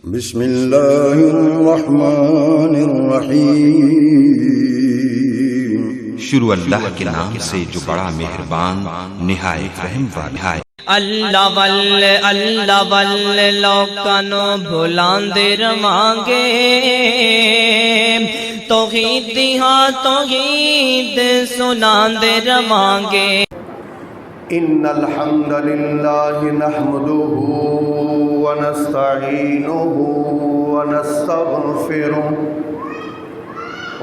بسم اللہ الرحمن الرحیم۔ شروع اللہ کے نام سے جو بڑا مہربان نہایت رحم والا ہے۔ اللہ واللہ لوکانو بھلاندے رواں گے، توحید دی ہاں توحید سناندے رواں گے۔ ان الحمد للہ نحمده ونستعینه ونستغفره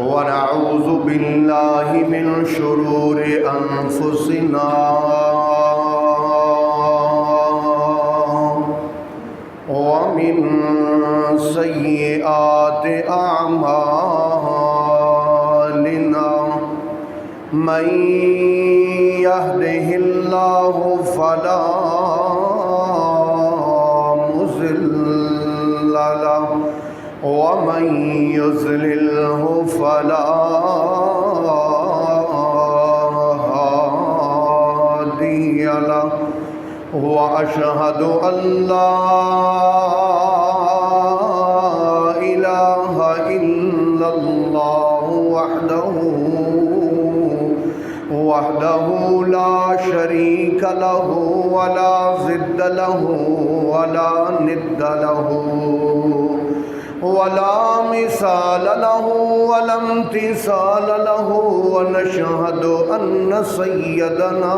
ونعوذ باللہ من شرور انفسنا ومن سیئات اعمالنا، من يهده الله فلا مضل له ومن يضلله فلا هادي له، وأشهد أن لا إله إلا الله وحده لا شريك له ولا ضد له ولا ند له ولا مثال له ولا امتثال له، ونشهد أن سيدنا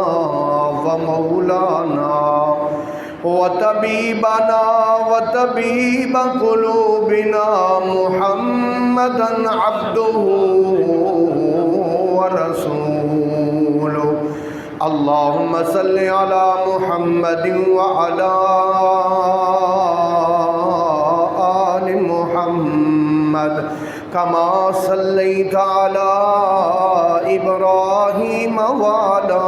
ومولانا وطبيبنا وطبيب قلوبنا محمدا عبده ورسوله، اللهم صل على محمد وعلى آل محمد كما صليت على إبراهيم وعلى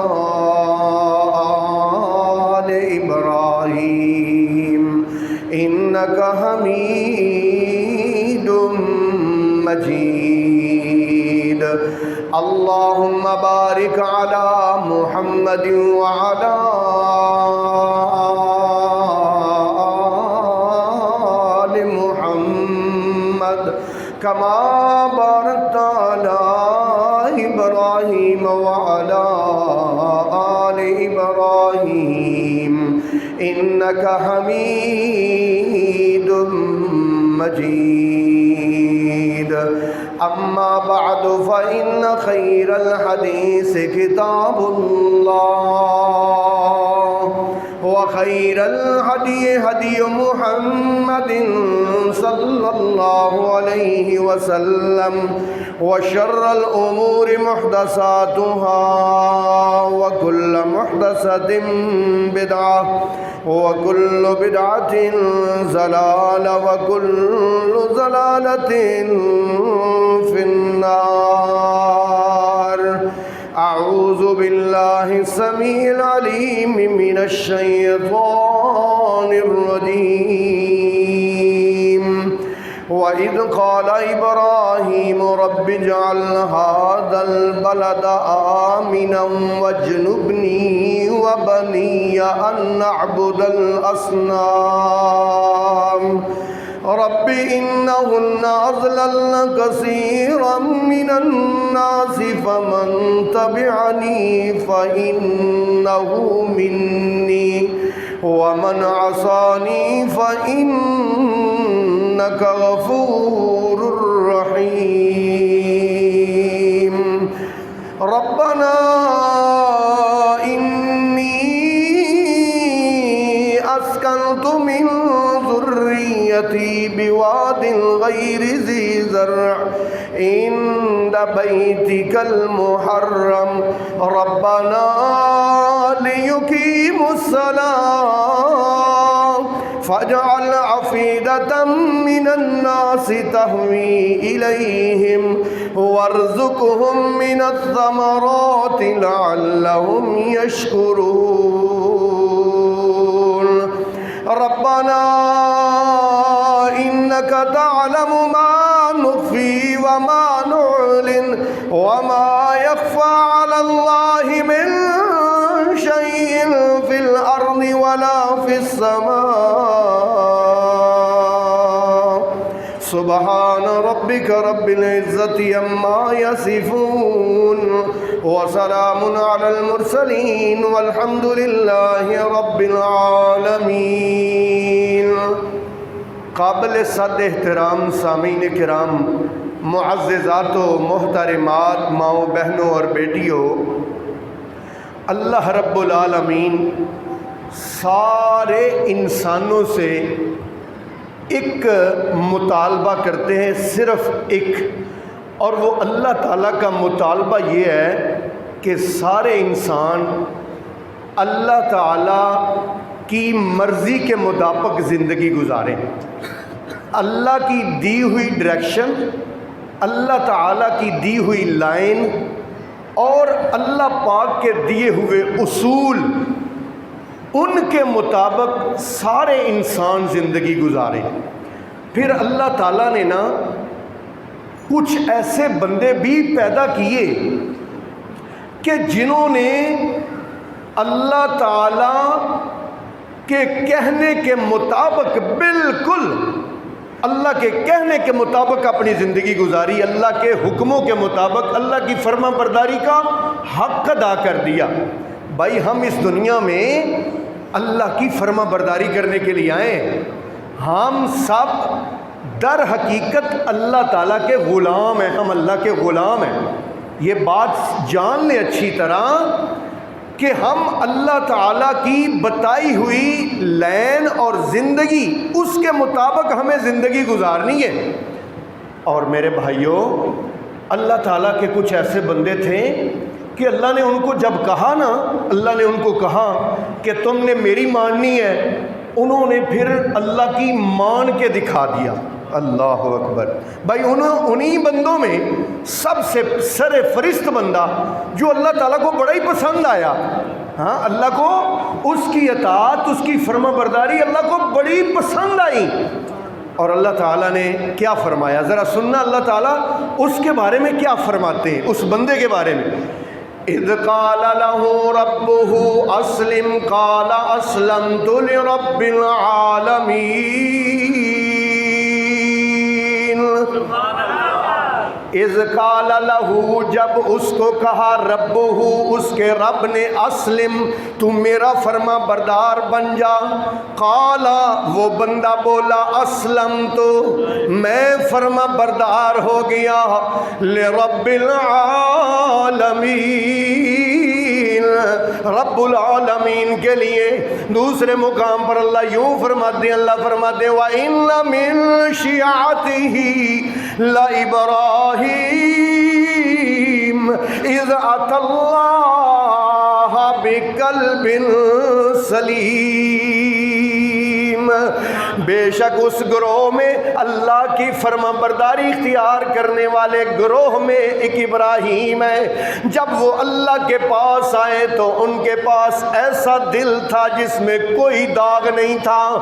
آل إبراهيم إنك حميد مجيد، اللهم بارك على محمد وعلى آل محمد كما باركت على إبراهيم وعلى آل إبراهيم إنك حميد مجيد، أما بعد فإن خير الحديث كتاب الله، وخير الهدي هدي محمد صلى الله عليه وسلم، وشر الأمور محدثاتها، وكل محدثة بدعة، وكل بدعة ضلالة، وكل ضلالة في النار۔ أعوذ بالله السميع العليم من الشيطان الرجيم، وإذ قال إبراهيم رب اجعل هذا البلد آمنا واجنبني وبني أن نعبد الأصنام، رب إنهن أضللن كثيرا من الناس فمن تبعني فإنه مني ومن عصاني فإنك غفور رحيم، ربنا إني أسكنت من ذريتي بواد غير ذي زرع عند بيتك المحرم، ربنا ليقيموا الصلاة فاجعل أفئدة من الناس تهوي إليهم وارزقهم من الثمرات لعلهم يشكرون، ربنا إنك تعلم ما نخفي وما نعلن وما يخفى على الله من شيء في الأرض ولا في السماء، سبحان ربك رب العزة عما يصفون وسلام على المرسلين والحمد لله رب العالمين۔ قابل صد احترام سامعین کرام، معززات و محترمات، ماؤں بہنوں اور بیٹیوں، اللہ رب العالمین سارے انسانوں سے ایک مطالبہ کرتے ہیں، صرف ایک، اور وہ اللہ تعالیٰ کا مطالبہ یہ ہے کہ سارے انسان اللہ تعالیٰ کی مرضی کے مطابق زندگی گزاریں، اللہ کی دی ہوئی ڈائریکشن، اللہ تعالیٰ کی دی ہوئی لائن اور اللہ پاک کے دیے ہوئے اصول، ان کے مطابق سارے انسان زندگی گزاریں۔ پھر اللہ تعالیٰ نے نا کچھ ایسے بندے بھی پیدا کیے کہ جنہوں نے اللہ تعالیٰ کے کہنے کے مطابق، بالکل اللہ کے کہنے کے مطابق اپنی زندگی گزاری، اللہ کے حکموں کے مطابق اللہ کی فرما برداری کا حق ادا کر دیا۔ بھائی ہم اس دنیا میں اللہ کی فرما برداری کرنے کے لیے آئے، ہم سب در حقیقت اللہ تعالیٰ کے غلام ہیں، ہم اللہ کے غلام ہیں۔ یہ بات جان لیں اچھی طرح کہ ہم اللہ تعالیٰ کی بتائی ہوئی لین اور زندگی، اس کے مطابق ہمیں زندگی گزارنی ہے۔ اور میرے بھائیوں، اللہ تعالیٰ کے کچھ ایسے بندے تھے کہ اللہ نے ان کو جب کہا نا، اللہ نے ان کو کہا کہ تم نے میری ماننی ہے، انہوں نے پھر اللہ کی مان کے دکھا دیا۔ اللہ اکبر۔ بھائی انہی بندوں میں سب سے سر فرست بندہ جو اللہ تعالیٰ کو بڑا ہی پسند آیا، ہاں، اللہ کو اس کی اطاعت، اس کی فرما برداری اللہ کو بڑی پسند آئی۔ اور اللہ تعالیٰ نے کیا فرمایا، ذرا سننا اللہ تعالیٰ اس کے بارے میں کیا فرماتے ہیں، اس بندے کے بارے میں۔ اذ قال له ربه اسلم قال اسلمت لرب العالمین۔ اذ قال له، جب اس کو کہا، ربہ، اس کے رب نے، اسلم، تو میرا فرما بردار بن جا۔ قال، وہ بندہ بولا، اسلم، تو میں فرما بردار ہو گیا، لرب العالمین، رب العالمین کے لیے۔ دوسرے مقام پر اللہ یوں فرماتے ہیں، اللہ فرماتے ہیں وَإِنَّ مِن شِيَعَتِهِ لَإِبْرَاهِيمَ إِذْ أَتَى اللَّهَ بِقَلْبٍ سَلِيمٍ۔ بے شک اس گروہ میں، اللہ کی فرما برداری اختیار کرنے والے گروہ میں ایک ابراہیم ہے۔ جب وہ اللہ کے پاس آئے تو ان کے پاس ایسا دل تھا جس میں کوئی داغ نہیں تھا،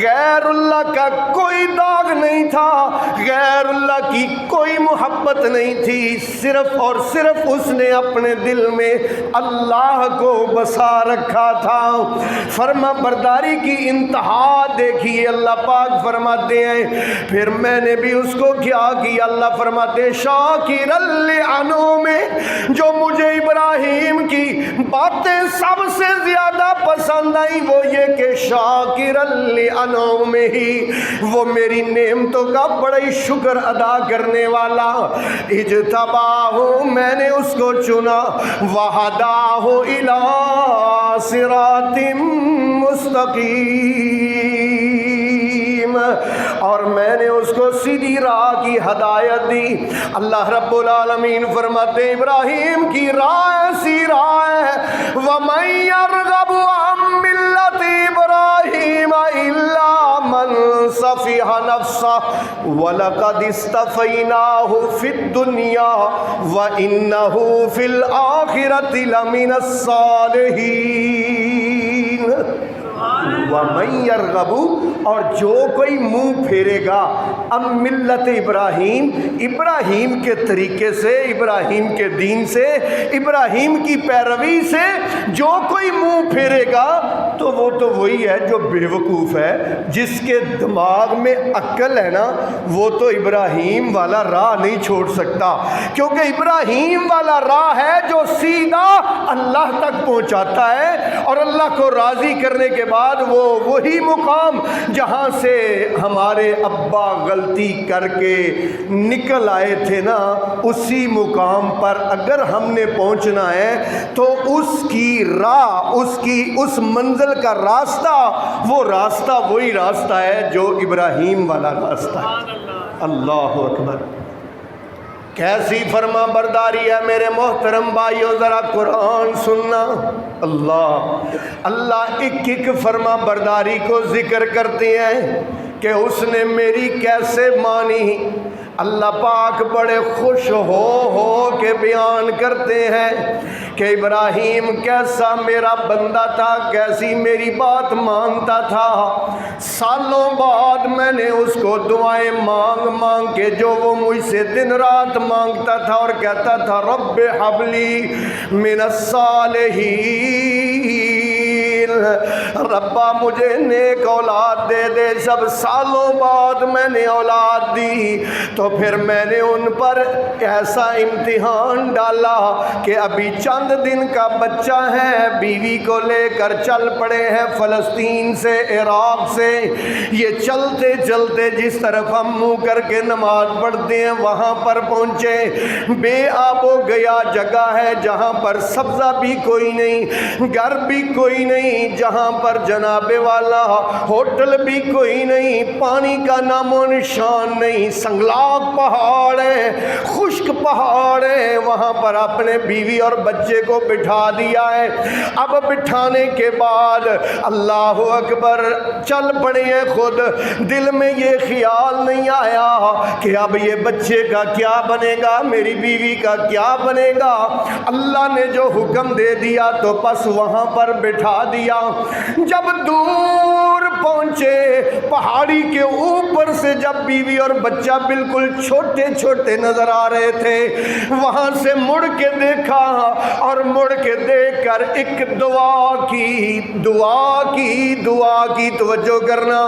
غیر اللہ کا کوئی داغ نہیں تھا، غیر اللہ کی کوئی محبت نہیں تھی، صرف اور صرف اس نے اپنے دل میں اللہ کو بسا رکھا تھا۔ فرما برداری کی انتہا دیکھیے، اللہ پاک فرماتے ہیں پھر میں نے بھی اس کو کیا کیا، اللہ فرماتے ہیں شاکرا لانعمہ، جو مجھے ابراہیم کی باتیں سب سے زیادہ پسند آئی وہ یہ کہ شاکرا لانعمہ، وہ میری نعمتوں کا بڑا ہی شکر ادا کرنے والا۔ اجتباہ، میں نے اس کو چنا، وہداہ الی صراط مستقیم، اور میں نے اس کو سیدھی راہ کی ہدایت دی۔ اللہ رب العالمین فرماتے ہیں ابراہیم کی راہ ایسی راہ ہے، وَمَن يَرْغَبُ عَن مِّلَّةِ إِبْرَاهِيمَ إِلَّا مَن صَفِحَ نَفْسَهُ وَلَقَدِ اصْطَفَيْنَاهُ فِي الدُّنْيَا وَإِنَّهُ فِي الْآخِرَةِ لَمِنَ الصَّالِحِينَ۔ وَمَن یرغبو، اور جو کوئی منہ پھیرے گا ام ملت ابراہیم، ابراہیم کے طریقے سے، ابراہیم کے دین سے، ابراہیم کی پیروی سے جو کوئی منہ پھیرے گا تو وہ تو وہی ہے جو بے وقوف ہے. جس کے دماغ میں عقل ہے نا وہ تو ابراہیم والا راہ نہیں چھوڑ سکتا، کیونکہ ابراہیم والا راہ ہے جو سیدھا اللہ تک پہنچاتا ہے، اور اللہ کو راضی کرنے کے بعد وہ وہی مقام جہاں سے ہمارے ابا غلطی کر کے نکل آئے تھے نا، اسی مقام پر اگر ہم نے پہنچنا ہے تو اس کی راہ، اس منزل کا راستہ، وہ راستہ وہی راستہ ہے جو ابراہیم والا راستہ ہے. اللہ اکبر. کیسی فرما برداری ہے میرے محترم بھائیو، ذرا قرآن سننا. اللہ ایک ایک فرما برداری کو ذکر کرتے ہیں کہ اس نے میری کیسے مانی. اللہ پاک بڑے خوش ہو کے بیان کرتے ہیں کہ ابراہیم کیسا میرا بندہ تھا، کیسی میری بات مانتا تھا. سالوں بعد میں نے اس کو دعائیں مانگ کے جو وہ مجھ سے دن رات مانگتا تھا اور کہتا تھا رب حبلی من الصالحین، ربا مجھے نیک اولاد دے دے. جب سالوں بعد میں نے اولاد دی تو پھر میں نے ان پر ایسا امتحان ڈالا کہ ابھی چند دن کا بچہ ہے، بیوی کو لے کر چل پڑے ہیں فلسطین سے، عراق سے. یہ چلتے چلتے جس طرف ہم منہ کر کے نماز پڑھتے ہیں وہاں پر پہنچے. بے آب و گیا جگہ ہے جہاں پر سبزہ بھی کوئی نہیں، گھر بھی کوئی نہیں، جہاں پر جناب والا ہوٹل بھی کوئی نہیں، پانی کا نام و نشان نہیں، سنگلاق پہاڑ ہے، خشک پہاڑ ہے. وہاں پر اپنے بیوی اور بچے کو بٹھا دیا ہے. اب بٹھانے کے بعد اللہ اکبر چل پڑے ہیں خود. دل میں یہ خیال نہیں آیا کہ اب یہ بچے کا کیا بنے گا، میری بیوی کا کیا بنے گا. اللہ نے جو حکم دے دیا تو بس وہاں پر بٹھا دیا. جب دور پہنچے پہاڑی کے اوپر سے، جب بیوی اور بچہ بالکل چھوٹے چھوٹے نظر آ رہے تھے، وہاں سے مڑ کے دیکھا اور مڑ کے دیکھ کر ایک دعا کی توجہ کرنا.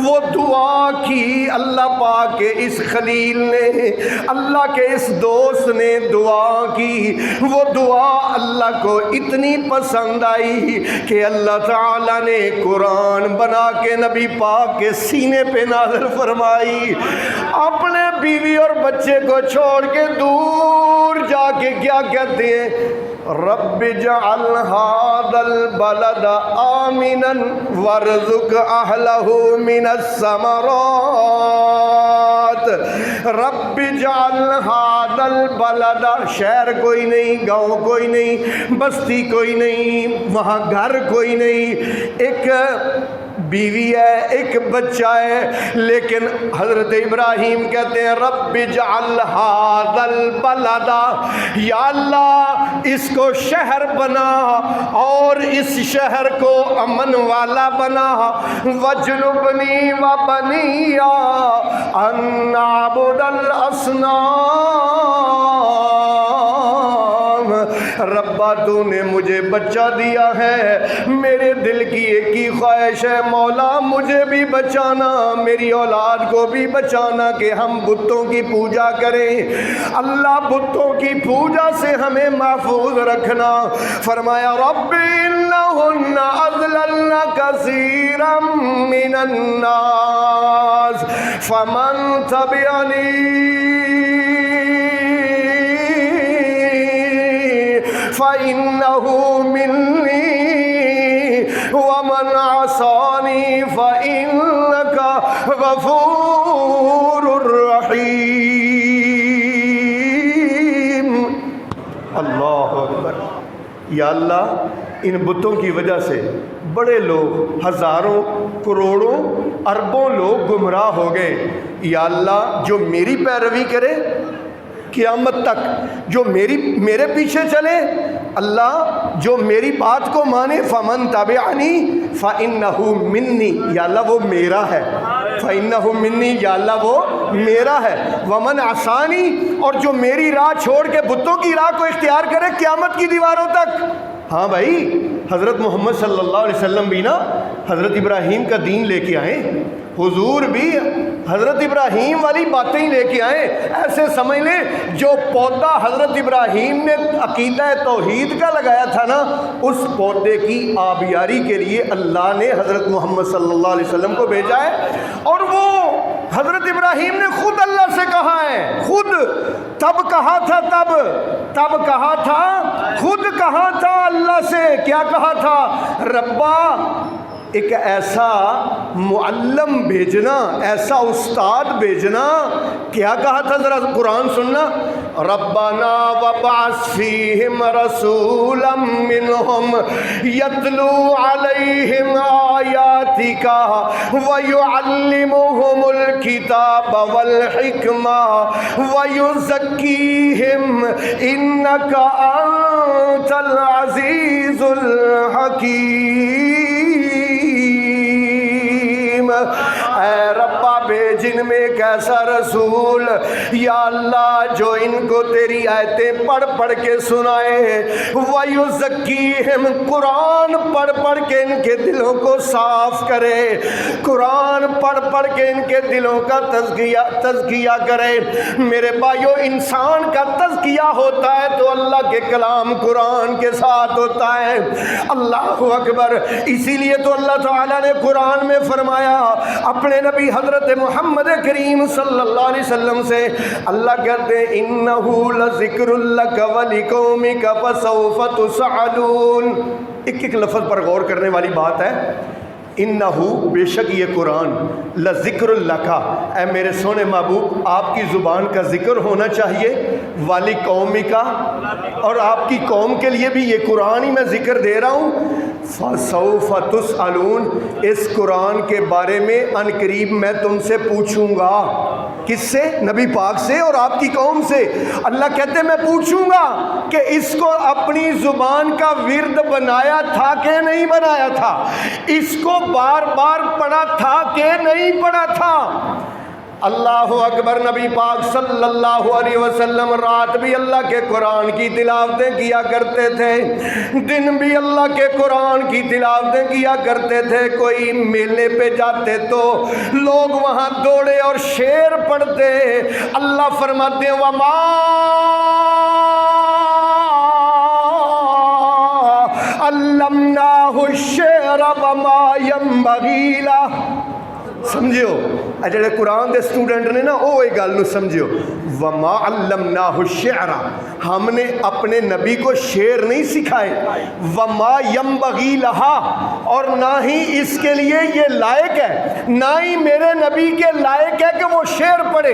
وہ دعا کی اللہ پاک کے اس خلیل نے، اللہ کے اس دوست نے دعا کی. وہ دعا اللہ کو اتنی پسند آئی کہ اللہ تعالیٰ نے قرآن بنا کے نبی پاک کے سینے پہ نازل فرمائی. اپنے بیوی اور بچے کو چھوڑ کے دور جا کے کیا کہتے ہیں، رب اجعل هذا البلد آمنا وارزق اهله من الثمرات. رب اجعل هذا البلد، شہر کوئی نہیں، گاؤں کوئی نہیں، بستی کوئی نہیں، وہاں گھر کوئی نہیں، ایک بیوی ہے، ایک بچہ ہے، لیکن حضرت ابراہیم کہتے ہیں رب اجعل هذا البلد، یا اللہ اس کو شہر بنا اور اس شہر کو امن والا بنا. وجنبنی وبنی ان نعبد الاصنام. ربا تو نے مجھے بچہ دیا ہے، میرے دل کی ایک ہی خواہش ہے مولا مجھے بھی بچانا، میری اولاد کو بھی بچانا کہ ہم بتوں کی پوجا کریں. اللہ بتوں کی پوجا سے ہمیں محفوظ رکھنا. فرمایا رب انہن اضللن کثیرا من الناس فمن تبعنی فإنه مني ومن عصاني فإنك غفور رحيم. اللہ اکبر. یا اللہ ان بتوں کی وجہ سے بڑے لوگ، ہزاروں کروڑوں اربوں لوگ گمراہ ہو گئے. یا اللہ جو میری پیروی کرے قیامت تک، جو میرے پیچھے چلے اللہ جو میری بات کو مانے فمن تبعنی فإنہ منی، یا اللہ وہ میرا ہے، فإنہ منی، یا اللہ وہ میرا ہے، ومن عصانی، اور جو میری راہ چھوڑ کے بتوں کی راہ کو اختیار کرے قیامت کی دیواروں تک۔ ہاں بھائی، حضرت محمد صلی اللہ علیہ وسلم بھی نا حضرت ابراہیم کا دین لے کے آئے، حضور بھی حضرت ابراہیم والی باتیں ہی لے کے آئے۔ ایسے سمجھ لیں جو پودا حضرت ابراہیم نے عقیدہ توحید کا لگایا تھا نا، اس پودے کی آبیاری کے لیے اللہ نے حضرت محمد صلی اللہ علیہ وسلم کو بھیجا ہے، اور وہ حضرت ابراہیم نے خود اللہ سے کہا ہے، خود تب کہا تھا، تب کہا تھا، خود کہا تھا اللہ سے، کیا کہا تھا؟ ربا ایک ایسا معلم بھیجنا، ایسا استاد بھیجنا۔ کیا کہا تھا ذرا قرآن سننا، ربنا وبعث فیہم رسولا منہم یتلو علیہم آیاتک ویعلمہم الکتاب والحکمہ ویزکیہم انک انت العزیز الحکیم۔ اے ربا بھیج ان میں ایک ایسا رسول یا اللہ جو ان کو تیری آیتیں پڑھ پڑھ کے سنائے، وَيُزَكِّيهِمْ، قرآن پڑھ پڑھ کے ان کے دلوں کو صاف کرے، قرآن پڑھ پڑھ کے ان کے دلوں کا تزکیہ کرے۔ میرے بھائیو، انسان کا تزکیہ ہوتا ہے تو اللہ کے کلام قرآن کے ساتھ ہوتا ہے۔ اللہ اکبر۔ اسی لیے تو اللہ تعالیٰ نے قرآن میں فرمایا اپنے نبی حضرت محمد کریم صلی اللہ علیہ وسلم سے، اللہ کہتے ہیں اِنَّهُ لَذِكْرٌ لَكَ وَلِقَوْمِكَ فَسَوْفَ تُسْأَلُونَ۔ ایک ایک لفظ پر غور کرنے والی بات ہے۔ انہو، بے شک یہ قرآن، لذکر لک، اے میرے سونے محبوب آپ کی زبان کا ذکر ہونا چاہیے، والی قومی کا، اور آپ کی قوم کے لیے بھی یہ قرآن ہی میں ذکر دے رہا ہوں۔ فَسَوْفَ تُسْأَلُونَ، اس قرآن کے بارے میں ان قریب میں تم سے پوچھوں گا۔ کس سے؟ نبی پاک سے اور آپ کی قوم سے۔ اللہ کہتے ہیں میں پوچھوں گا کہ اس کو اپنی زبان کا ورد بنایا تھا کہ نہیں بنایا تھا، اس کو بار بار پڑھا تھا کہ نہیں پڑھا تھا۔ اللہ اکبر۔ نبی پاک صلی اللہ علیہ وسلم رات بھی اللہ کے قرآن کی تلاوتیں کیا کرتے تھے، دن بھی اللہ کے قرآن کی تلاوتیں کیا کرتے تھے۔ کوئی میلے پہ جاتے تو لوگ وہاں دوڑے اور شعر پڑھتے، اللہ فرماتے وما علمناہ الشعر وما ينبغی لہ۔ سمجھو جڑے قرآن دے سٹوڈنٹ نے نا وہ یہ گل سمجھو، وما علمناہ الشعر، ہم نے اپنے نبی کو شعر نہیں سکھائے، وما ینبغی لہا، اور نہ ہی اس کے لیے یہ لائق ہے، نہ ہی میرے نبی کے لائق ہے کہ وہ شعر پڑھے۔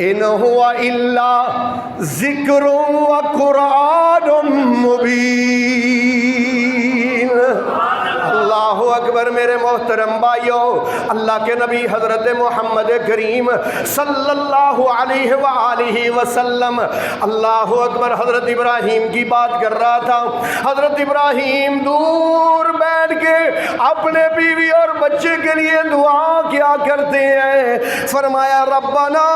ان ہوا الا ذکر و قرآن مبین۔ اللہ اکبر۔ میرے محترم بھائیو، اللہ کے نبی حضرت محمد کریم صلی اللہ علیہ وآلہ وسلم، اللہ اکبر، حضرت ابراہیم کی بات کر رہا تھا۔ حضرت ابراہیم دور بیٹھ کے اپنے بیوی اور بچے کے لیے دعا کیا کرتے ہیں۔ فرمایا ربنا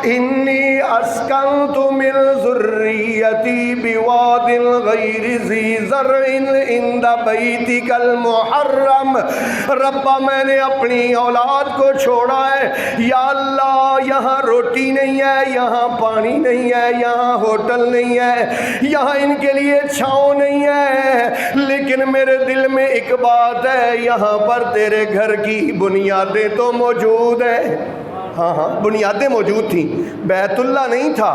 انی اسکنت من ذریتی بواد غیر ذی زرع عند بیتک المحرم۔ ربا میں نے اپنی اولاد کو چھوڑا ہے، یا اللہ یہاں روٹی نہیں ہے، یہاں پانی نہیں ہے، یہاں ہوٹل نہیں ہے، یہاں ان کے لیے چھاؤں نہیں ہے، لیکن میرے دل میں ایک بات ہے، یہاں پر تیرے گھر کی بنیادیں تو موجود ہیں۔ ہاں بنیادیں موجود تھیں، بیت اللہ نہیں تھا،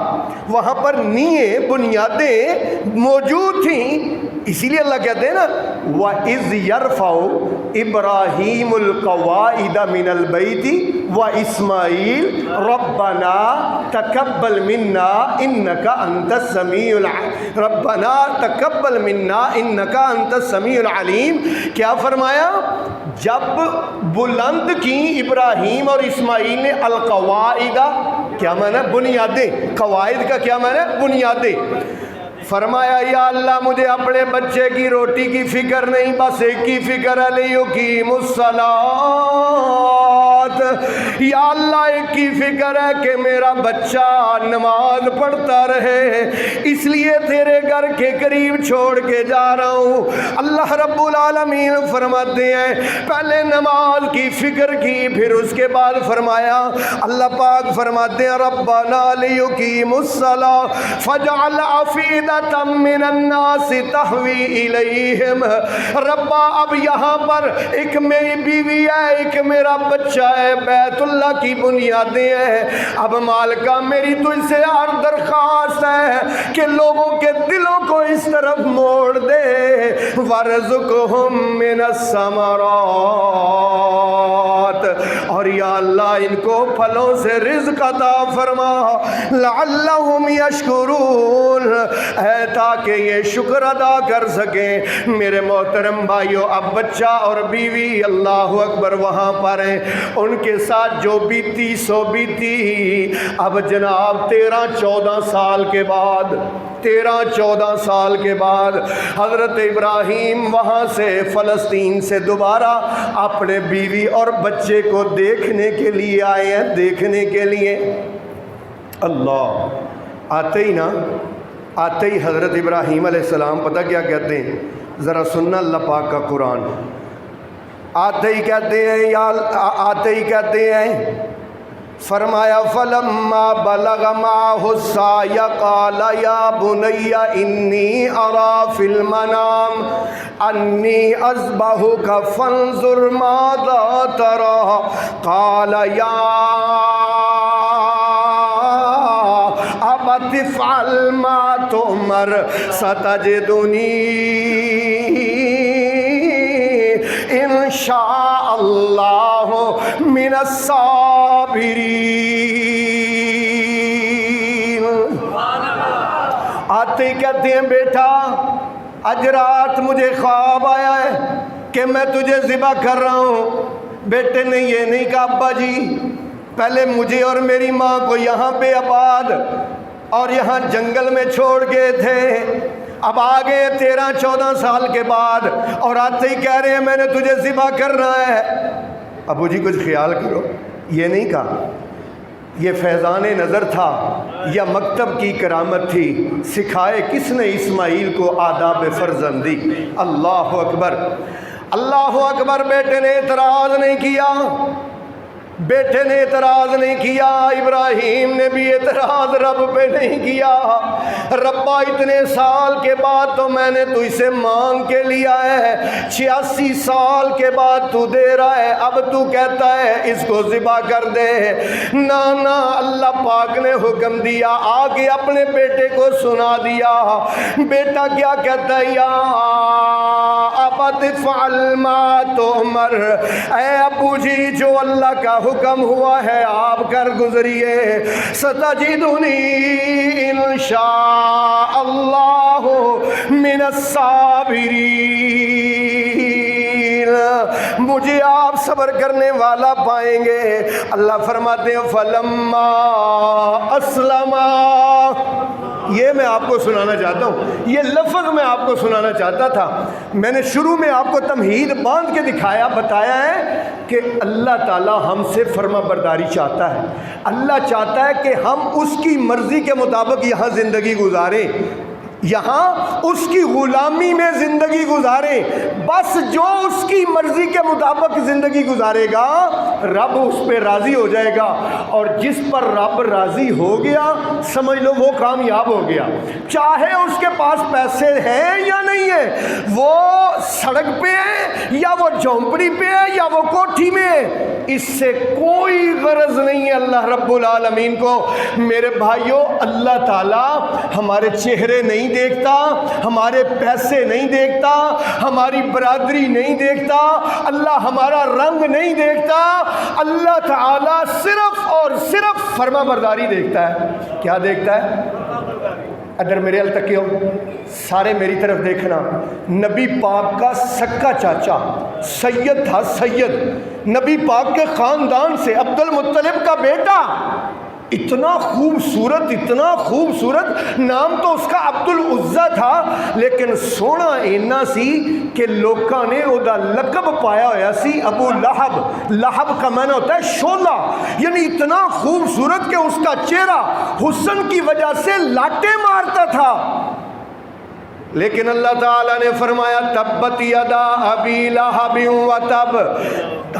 وہاں پر نیے بنیادیں موجود تھیں۔ اسی لیے اللہ کہتے ہیں نا وَإِذْ يَرْفَعُ إِبْرَاهِيمُ الْقَوَاعِدَ مِنَ الْبَيْتِ وَإِسْمَاعِيلُ رَبَّنَا تَقَبَّلْ مِنَّا إِنَّكَ أَنْتَ السَّمِيعُ الْعَلِيمُ، رَبَّنَا تَقَبَّلْ مِنَّا إِنَّكَ أَنْتَ السَّمِيعُ الْعَلِيمُ۔ کیا فرمایا؟ جب بلند کی ابراہیم اور اسماعیل نے القواعد، کیا معنی؟ بنیادیں. قواعد کا کیا معنی؟ بنیادیں. فرمایا یا اللہ مجھے اپنے بچے کی روٹی کی فکر نہیں، بس ایک کی فکر ہے، لیقیم الصلاۃ. یا اللہ ایک کی فکر ہے کہ میرا بچہ نماز پڑھتا رہے، اس لیے تیرے گھر کے قریب چھوڑ کے جا رہا ہوں. اللہ رب العالمین فرماتے ہیں پہلے نماز کی فکر کی، پھر اس کے بعد فرمایا اللہ پاک فرماتے ہیں ربنا لیقیم الصلاۃ فاجعل افئدۃ من الناس تہوی الیہم. ربا اب یہاں پر ایک میری بیوی ہے، ایک میرا بچہ ہے، بیت اللہ کی بنیادیں ہیں. اب مالکہ میری تجھ سے ہر درخواست ہے کہ لوگوں کے دلوں کو اس طرف موڑ دے. وارزقہم من الثمرات، اور یا اللہ ان کو پھلوں سے رزق عطا فرما. لعلہم یشکرون، تاکہ یہ شکر ادا کر سکیں. میرے محترم بھائیو، اب بچہ اور بیوی اللہ اکبر وہاں پر ہیں، ان کے ساتھ جو بیتی سو بیتی. اب جناب 13-14 سال کے بعد حضرت ابراہیم وہاں سے فلسطین سے دوبارہ اپنے بیوی اور بچے کو دیکھنے کے لیے آئے ہیں. دیکھنے کے لیے اللہ آتے ہی حضرت ابراہیم علیہ السلام پتہ کیا کہتے ہیں؟ ذرا سننا اللہ پاک کا قرآن. آتے ہی کہتے ہیں فرمایا فلما بلغ معه السعي قال يا بني إني أرى في المنام أني أذبحك فانظر ماذا ترى قال يا أبت افعل ما تؤمر ستجدني انشاء اللہ من الصابرین. آتے کہتے ہیں بیٹا آج رات مجھے خواب آیا ہے کہ میں تجھے ذبح کر رہا ہوں. بیٹے نے یہ نہیں کہا ابا جی پہلے مجھے اور میری ماں کو یہاں پہ آباد اور یہاں جنگل میں چھوڑ گئے تھے، اب آگے 13-14 سال کے بعد اور آتے ہی کہہ رہے ہیں میں نے تجھے ذبح کرنا ہے. ابو جی کچھ خیال کرو، یہ نہیں کہا. یہ فیضان نظر تھا یا مکتب کی کرامت تھی؟ سکھائے کس نے اسماعیل کو آداب فرزندی؟ اللہ اکبر اللہ اکبر. بیٹے نے اعتراض نہیں کیا، ابراہیم نے بھی اعتراض رب پہ نہیں کیا. ربا اتنے سال کے بعد تو میں نے تجھ سے مانگ کے لیا ہے، 86 سال کے بعد تو دے رہا ہے، اب تو کہتا ہے اس کو ذبح کر دے. نا اللہ پاک نے حکم دیا، آگے اپنے بیٹے کو سنا دیا. بیٹا کیا کہتا ہے؟ یا ابت افعل ما تؤمر، اے ابو جی جو اللہ کا حکم ہوا ہے آپ کر گزریے. ستجدنی انشاء اللہ من الصابرین، مجھے آپ صبر کرنے والا پائیں گے. اللہ فرماتے ہیں فلما اسلما. یہ میں آپ کو سنانا چاہتا ہوں، یہ لفظ میں آپ کو سنانا چاہتا تھا. میں نے شروع میں آپ کو تمہید باندھ کے بتایا ہے کہ اللہ تعالیٰ ہم سے فرما برداری چاہتا ہے. اللہ چاہتا ہے کہ ہم اس کی مرضی کے مطابق یہاں زندگی گزاریں، یہاں اس کی غلامی میں زندگی گزاریں. بس جو اس کی مرضی کے مطابق زندگی گزارے گا رب اس پہ راضی ہو جائے گا، اور جس پر رب راضی ہو گیا سمجھ لو وہ کامیاب ہو گیا. چاہے اس کے پاس پیسے ہیں یا نہیں ہیں، وہ سڑک پہ ہے یا وہ جھونپڑی پہ ہے یا وہ کوٹھی میں ہے، اس سے کوئی غرض نہیں ہے اللہ رب العالمین کو. میرے بھائیوں اللہ تعالیٰ ہمارے چہرے نہیں دیکھتا، ہمارے پیسے نہیں دیکھتا، ہماری برادری نہیں دیکھتا، اللہ ہمارا رنگ نہیں دیکھتا. اللہ تعالیٰ صرف اور صرف فرما برداری دیکھتا ہے. کیا دیکھتا ہے؟ ادھر میرے ال تک ہو، سارے میری طرف دیکھنا، نبی پاک کا سکا چاچا سید تھا، سید نبی پاک کے خاندان سے، عبد المطلب کا بیٹا، اتنا خوبصورت نام تو اس کا عبد العزا تھا، لیکن سونا اینا سی کہ لوکاں نے او دا لقب پایا ہویا سی ابو لہب۔ لہب کا معنی ہوتا ہے شولہ، یعنی اتنا خوبصورت کہ اس کا چہرہ حسن کی وجہ سے لاٹے مارتا تھا۔ لیکن اللہ تعالیٰ نے فرمایا تبت یدا ابی لہب وتب،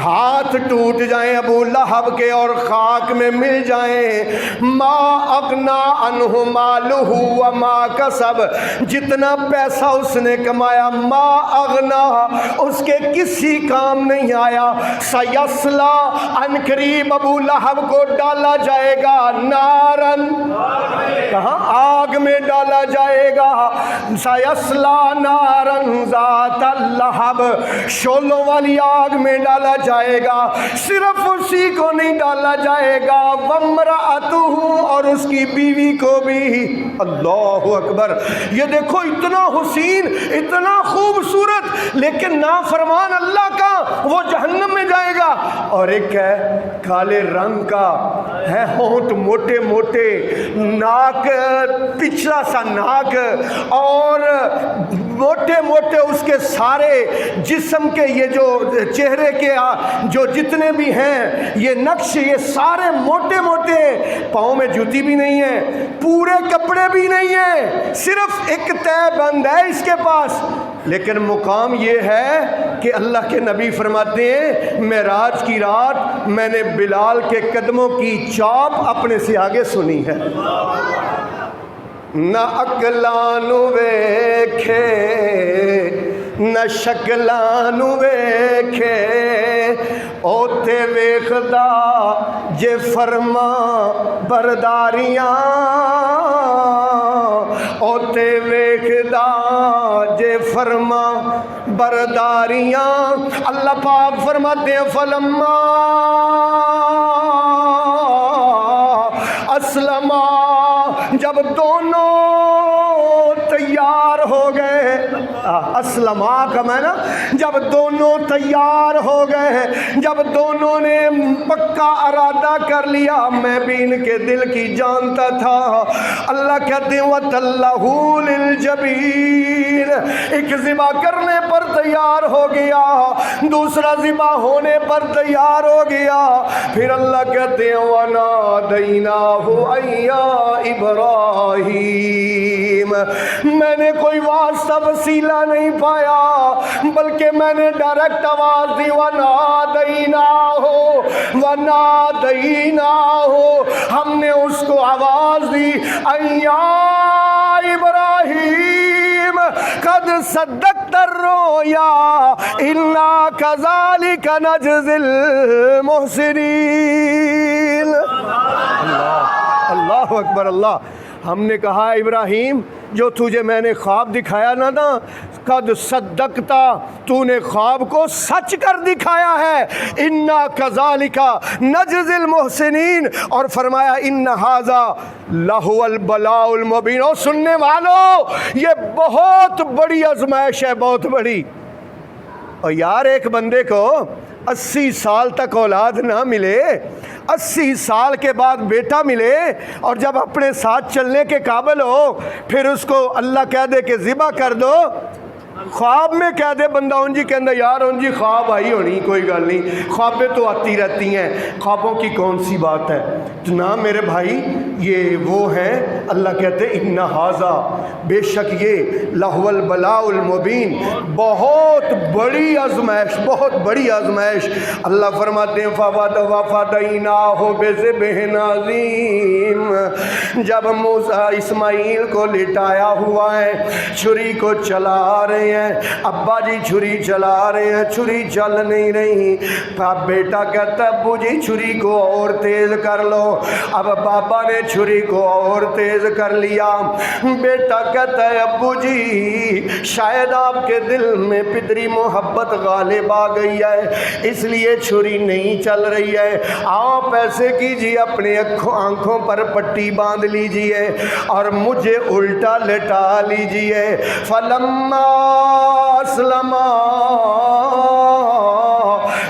ہاتھ ٹوٹ جائیں ابو لہب کے اور خاک میں مل جائیں، ما اغنا عنہ مالہ وما کسب، جتنا پیسہ اس نے کمایا، ما اغنا اس کے کسی کام نہیں آیا، سیصلا ان قریب ابو لہب کو ڈالا جائے گا نارن، کہاں؟ آگ میں ڈالا جائے گا، سیصلا نارن ذات اللہب، شولوں والی آگ میں ڈالا جائے گا۔ صرف اسی کو نہیں ڈالا جائے گا، وامرأتہ، اور اس کی بیوی کو بھی۔ اللہ اکبر، یہ دیکھو اتنا حسین، اتنا خوبصورت، لیکن نافرمان اللہ کا، وہ جہنم میں جائے گا۔ اور ایک ہے کالے رنگ کا ہے، ہونٹ موٹے موٹے، ناک پچھلا سا ناک، اور موٹے موٹے اس کے سارے جسم کے یہ جو چہرے کے جو جتنے بھی ہیں یہ نقش، یہ سارے موٹے موٹے، پاؤں میں جوتی بھی نہیں ہے، پورے کپڑے بھی نہیں ہیں، صرف ایک تہ بند ہے اس کے پاس۔ لیکن مقام یہ ہے کہ اللہ کے نبی فرماتے ہیں معراج کی رات میں نے بلال کے قدموں کی چاپ اپنے سے آگے سنی ہے۔ نہ اکلانو ویکھے نہ شکلانو ویکھے، اوتے ویکھدا جے فرما برداریاں، اوتے ویکھدا جے فرما برداریاں۔ اللہ پاک فرماتے ہیں فلما اسلما، جب دونوں تیار ہو گئے، اسلما کا معنی جب دونوں تیار ہو گئے، جب دونوں نے پکا ارادہ کر لیا، میں بھی ان کے دل کی جانتا تھا۔ اللہ کہتے ہیں وَتَلَّهُ لِلْجَبِينِ، ایک ذبح کرنے پر تیار ہو گیا، دوسرا ذبح ہونے پر تیار ہو گیا، پھر اللہ کہتے ہیں وَنَادَيْنَاهُ أَن يَا إِبْرَاهِيمَ، میں نے کوئی واسطہ وسیلہ نہیں پایا، بلکہ میں نے ڈائریکٹ آواز دی، وَنَادَيْنَاهُ، ہم نے اس کو آواز دی، أَن يَا إِبْرَاهِيمَ قَدْ صَدَّقْتَ الرُّؤْيَا إِنَّا كَذَلِكَ نَجْزِي الْمُحْسِنِينَ۔ اللہ اکبر، اللہ، ہم نے کہا ابراہیم جو تجھے میں نے خواب دکھایا نا قد صدقتا، تو نے خواب کو سچ کر دکھایا ہے، انا کذالک نجزی المحسنین، اور فرمایا ان ھذا لہو البلاء المبین۔ اور سننے والوں یہ بہت بڑی آزمائش ہے، بہت بڑی۔ اور یار ایک بندے کو 80 سال تک اولاد نہ ملے، 80 سال کے بعد بیٹا ملے، اور جب اپنے ساتھ چلنے کے قابل ہو پھر اس کو اللہ کہہ دے کہ ذبح کر دو، خواب میں کہہ دے بندہ ان جی کہندہ یار ان جی خواب آئی ہونی، کوئی گل نہیں، خوابیں تو آتی رہتی ہیں، خوابوں کی کون سی بات ہے۔ تو نہ میرے بھائی یہ وہ ہیں، اللہ کہتے ہیں ان ھذا، بے شک یہ لہو البلاء المبین، بہت بڑی آزمائش، بہت بڑی آزمائش۔ اللہ فرماتے ہیں فَفَدَيْنَاهُ بِذِبْحٍ عَظِيمٍ، جب موسیٰ اسماعیل کو لٹایا ہوا ہے، چھری کو چلا رہے ہیں، ہیں, ابا جی چھری چلا رہے ہیں, چھری چل نہیں رہی. بیٹا کہتا ہے ابو جی چھری کو اور تیز کر لو. اب بابا نے چھری کو اور تیز کر لیا. بیٹا کہتا ہے ابو جی شاید آپ کے دل میں پدری محبت غالب آ گئی ہے, اس لیے چھری نہیں چل رہی ہے. آپ ایسے کیجیے, اپنے آنکھوں پر پٹی باندھ لیجئے اور مجھے الٹا لٹا لیجئے. فلما اسلما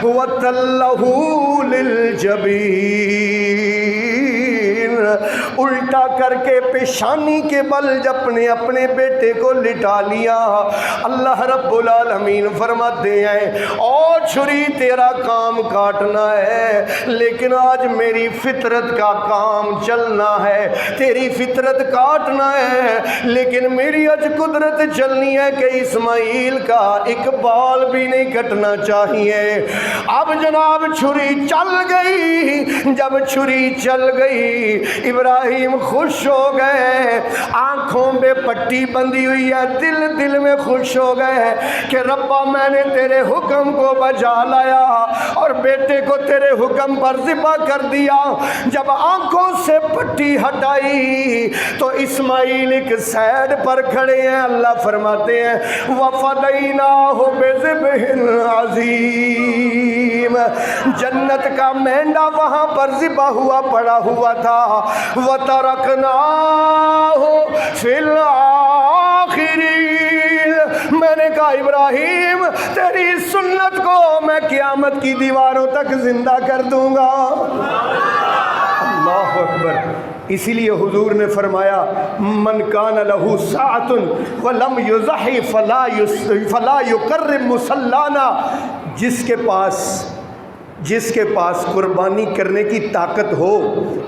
وتلہ للجبین, الٹا کر کے پیشانی کے بل اپنے اپنے بیٹے کو لٹا لیا. اللہ رب العالمین فرماتے ہیں او چھری تیرا کام کاٹنا ہے, لیکن آج میری فطرت کا کام چلنا ہے. تیری فطرت کاٹنا ہے, لیکن میری آج قدرت چلنی ہے کہ اسماعیل کا ایک بال بھی نہیں کٹنا چاہیے. اب جناب چھری چل گئی. جب چھری چل گئی ابراہیم خوش ہو گئے, آنکھوں میں پٹی بندھی ہوئی ہے, دل میں خوش ہو گئے کہ ربا میں نے تیرے حکم کو بجا لایا اور بیٹے کو تیرے حکم پر ذبح کر دیا. جب آنکھوں سے پٹی ہٹائی تو اسماعیل ایک سائڈ پر کھڑے ہیں. اللہ فرماتے ہیں وَفَدَيْنَاهُ بِذِبْحٍ عَظِيمٍ, جنت کا مینڈا وہاں پر ذبح ہوا پڑا ہوا تھا. وَتَرَكْنَاهُ فِي الْآخِرِينَ, میں نے کہا ابراہیم تیری سنت کو میں قیامت کی دیواروں تک زندہ کر دوں گا. اللہ اکبر. اسی لیے حضور نے فرمایا من کان لہ ساعۃ ولم یضحی فلا یقرب مصلانا, جس کے پاس قربانی کرنے کی طاقت ہو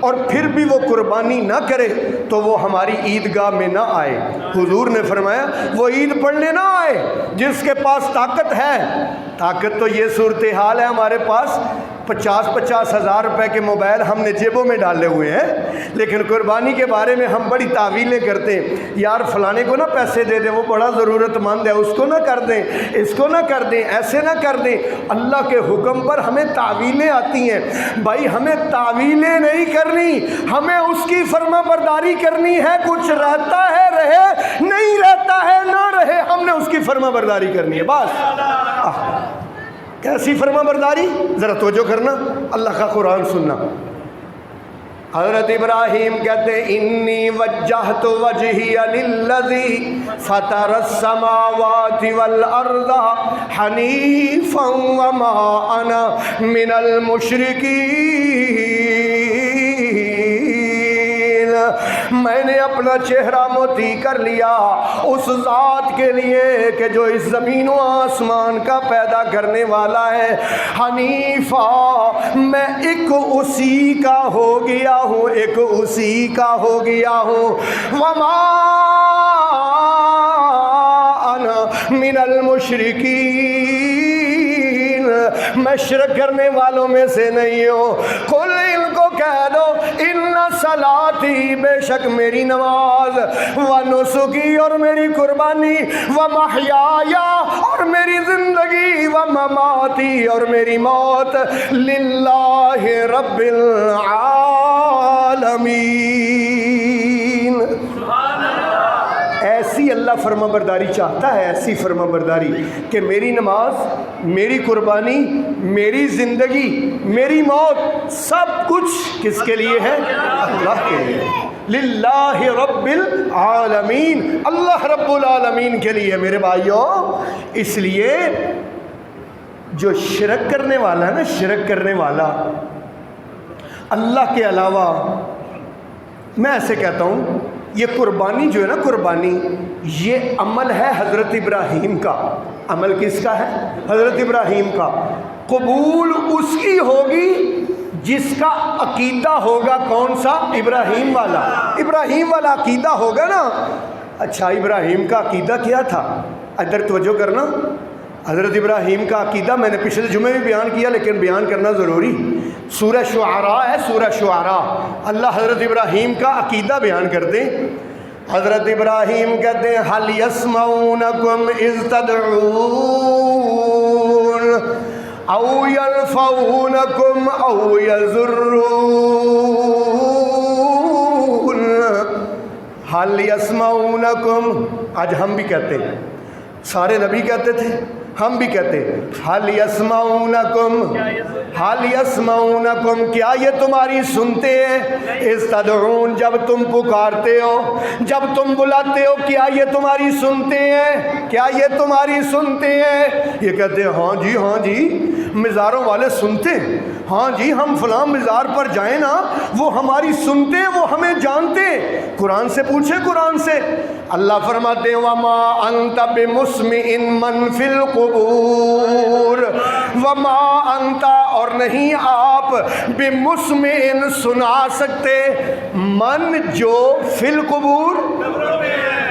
اور پھر بھی وہ قربانی نہ کرے تو وہ ہماری عیدگاہ میں نہ آئے. حضور نے فرمایا وہ عید پڑھنے نہ آئے جس کے پاس طاقت ہے. طاقت تو یہ صورتحال ہے ہمارے پاس 50-50 ہزار روپے کے موبائل ہم نے جیبوں میں ڈالے ہوئے ہیں, لیکن قربانی کے بارے میں ہم بڑی تعویلیں کرتے ہیں. یار فلانے کو نہ پیسے دے دیں, وہ بڑا ضرورت مند ہے, اس کو نہ کر دیں, اس کو نہ کر دیں, ایسے نہ کر دیں. اللہ کے حکم پر ہمیں تعویلیں آتی ہیں. بھائی ہمیں تعویلیں نہیں کرنی, ہمیں اس کی فرما برداری کرنی ہے. کچھ رہتا ہے رہے, نہیں رہتا ہے نہ رہے, ہم نے اس کی فرما برداری کرنی ہے بس. کیسی فرما برداری, ذرا توجہ کرنا, اللہ کا قرآن سننا. حضرت ابراہیم کہتے ہیں انی وجہت وجہی للذی فطر السماوات والارض حنیفا وما انا من المشرکین. میں نے اپنا چہرہ موتی کر لیا اس ذات کے لیے کہ جو اس زمین و آسمان کا پیدا کرنے والا ہے. حنیفہ, میں ایک اسی کا ہو گیا ہوں, ایک اسی کا ہو گیا ہوں. وما انا من المشرکین, میں شرک کرنے والوں میں سے نہیں ہوں. قل ان کو کہہ دو ان صلاتی, بے شک میری نماز, و نسکی اور میری قربانی, و محیایا اور میری زندگی, و مماتی اور میری موت, للہ رب العالمین. ایسی اللہ فرما برداری چاہتا ہے, ایسی فرما برداری کہ میری نماز, میری قربانی, میری زندگی, میری موت, سب کچھ کس کے لیے ہے؟ اللہ کے لیے. للہ رب العالمین, اللہ رب العالمین کے لیے. میرے بھائیوں, اس لیے جو شرک کرنے والا ہے نا, شرک کرنے والا اللہ کے علاوہ, میں ایسے کہتا ہوں یہ قربانی جو ہے نا, قربانی یہ عمل ہے حضرت ابراہیم کا. عمل کس کا ہے؟ حضرت ابراہیم کا. قبول اس کی ہوگی جس کا عقیدہ ہوگا کون سا؟ ابراہیم والا. ابراہیم والا عقیدہ ہوگا نا. اچھا ابراہیم کا عقیدہ کیا تھا؟ ادھر توجہ کرنا. حضرت ابراہیم کا عقیدہ میں نے پچھلے جمعے میں بیان کیا, لیکن بیان کرنا ضروری. سورہ شعراء ہے, سورہ شعراء. اللہ حضرت ابراہیم کا عقیدہ بیان کر دیں. حضرت ابراہیم کہتے ہیں حل یسمعونکم اذ تدعون او ينفعونکم او یضرون. حل یسمعونکم آج ہم بھی کہتے ہیں، سارے نبی کہتے تھے، ہم بھی کہتے ہیں حل یسمعونکم، حل یسمعونکم، کیا یہ تمہاری سنتے ہیں؟ اذ تدعون، جب تم پکارتے ہو، جب تم بلاتے ہو، کیا یہ تمہاری سنتے ہیں؟ کیا یہ تمہاری سنتے ہیں؟ یہ کہتے ہیں ہاں جی مزاروں والے سنتے ہیں، ہاں جی ہم فلاں مزار پر جائیں نا وہ ہماری سنتے ہیں، وہ ہمیں جانتے ہیں. قرآن سے پوچھے، قرآن سے. اللہ فرماتے ہیں وما انت بمسمع من فی القبور، وما انت، اور نہیں آپ، بمسمع سنا سکتے، من جو فی القبور،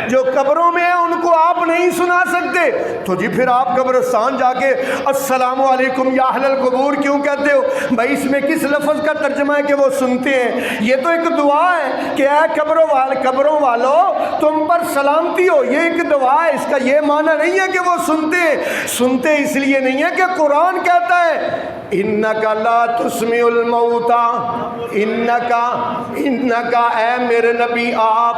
جو قبروں میں ہیں ان کو آپ نہیں سنا سکتے. تو جی پھر آپ قبرستان جا کے السلام علیکم یا اہل القبور کیوں کہتے ہو؟ بھائی اس میں کس لفظ کا ترجمہ ہے کہ وہ سنتے ہیں؟ یہ تو ایک دعا ہے کہ اے قبروں والو تم پر سلامتی ہو، یہ ایک دعا ہے. اس کا یہ معنی نہیں ہے کہ وہ سنتے اس لیے نہیں ہے کہ قرآن کہتا ہے انکا لا تسمع الموتى، انکا اے میرے نبی آپ،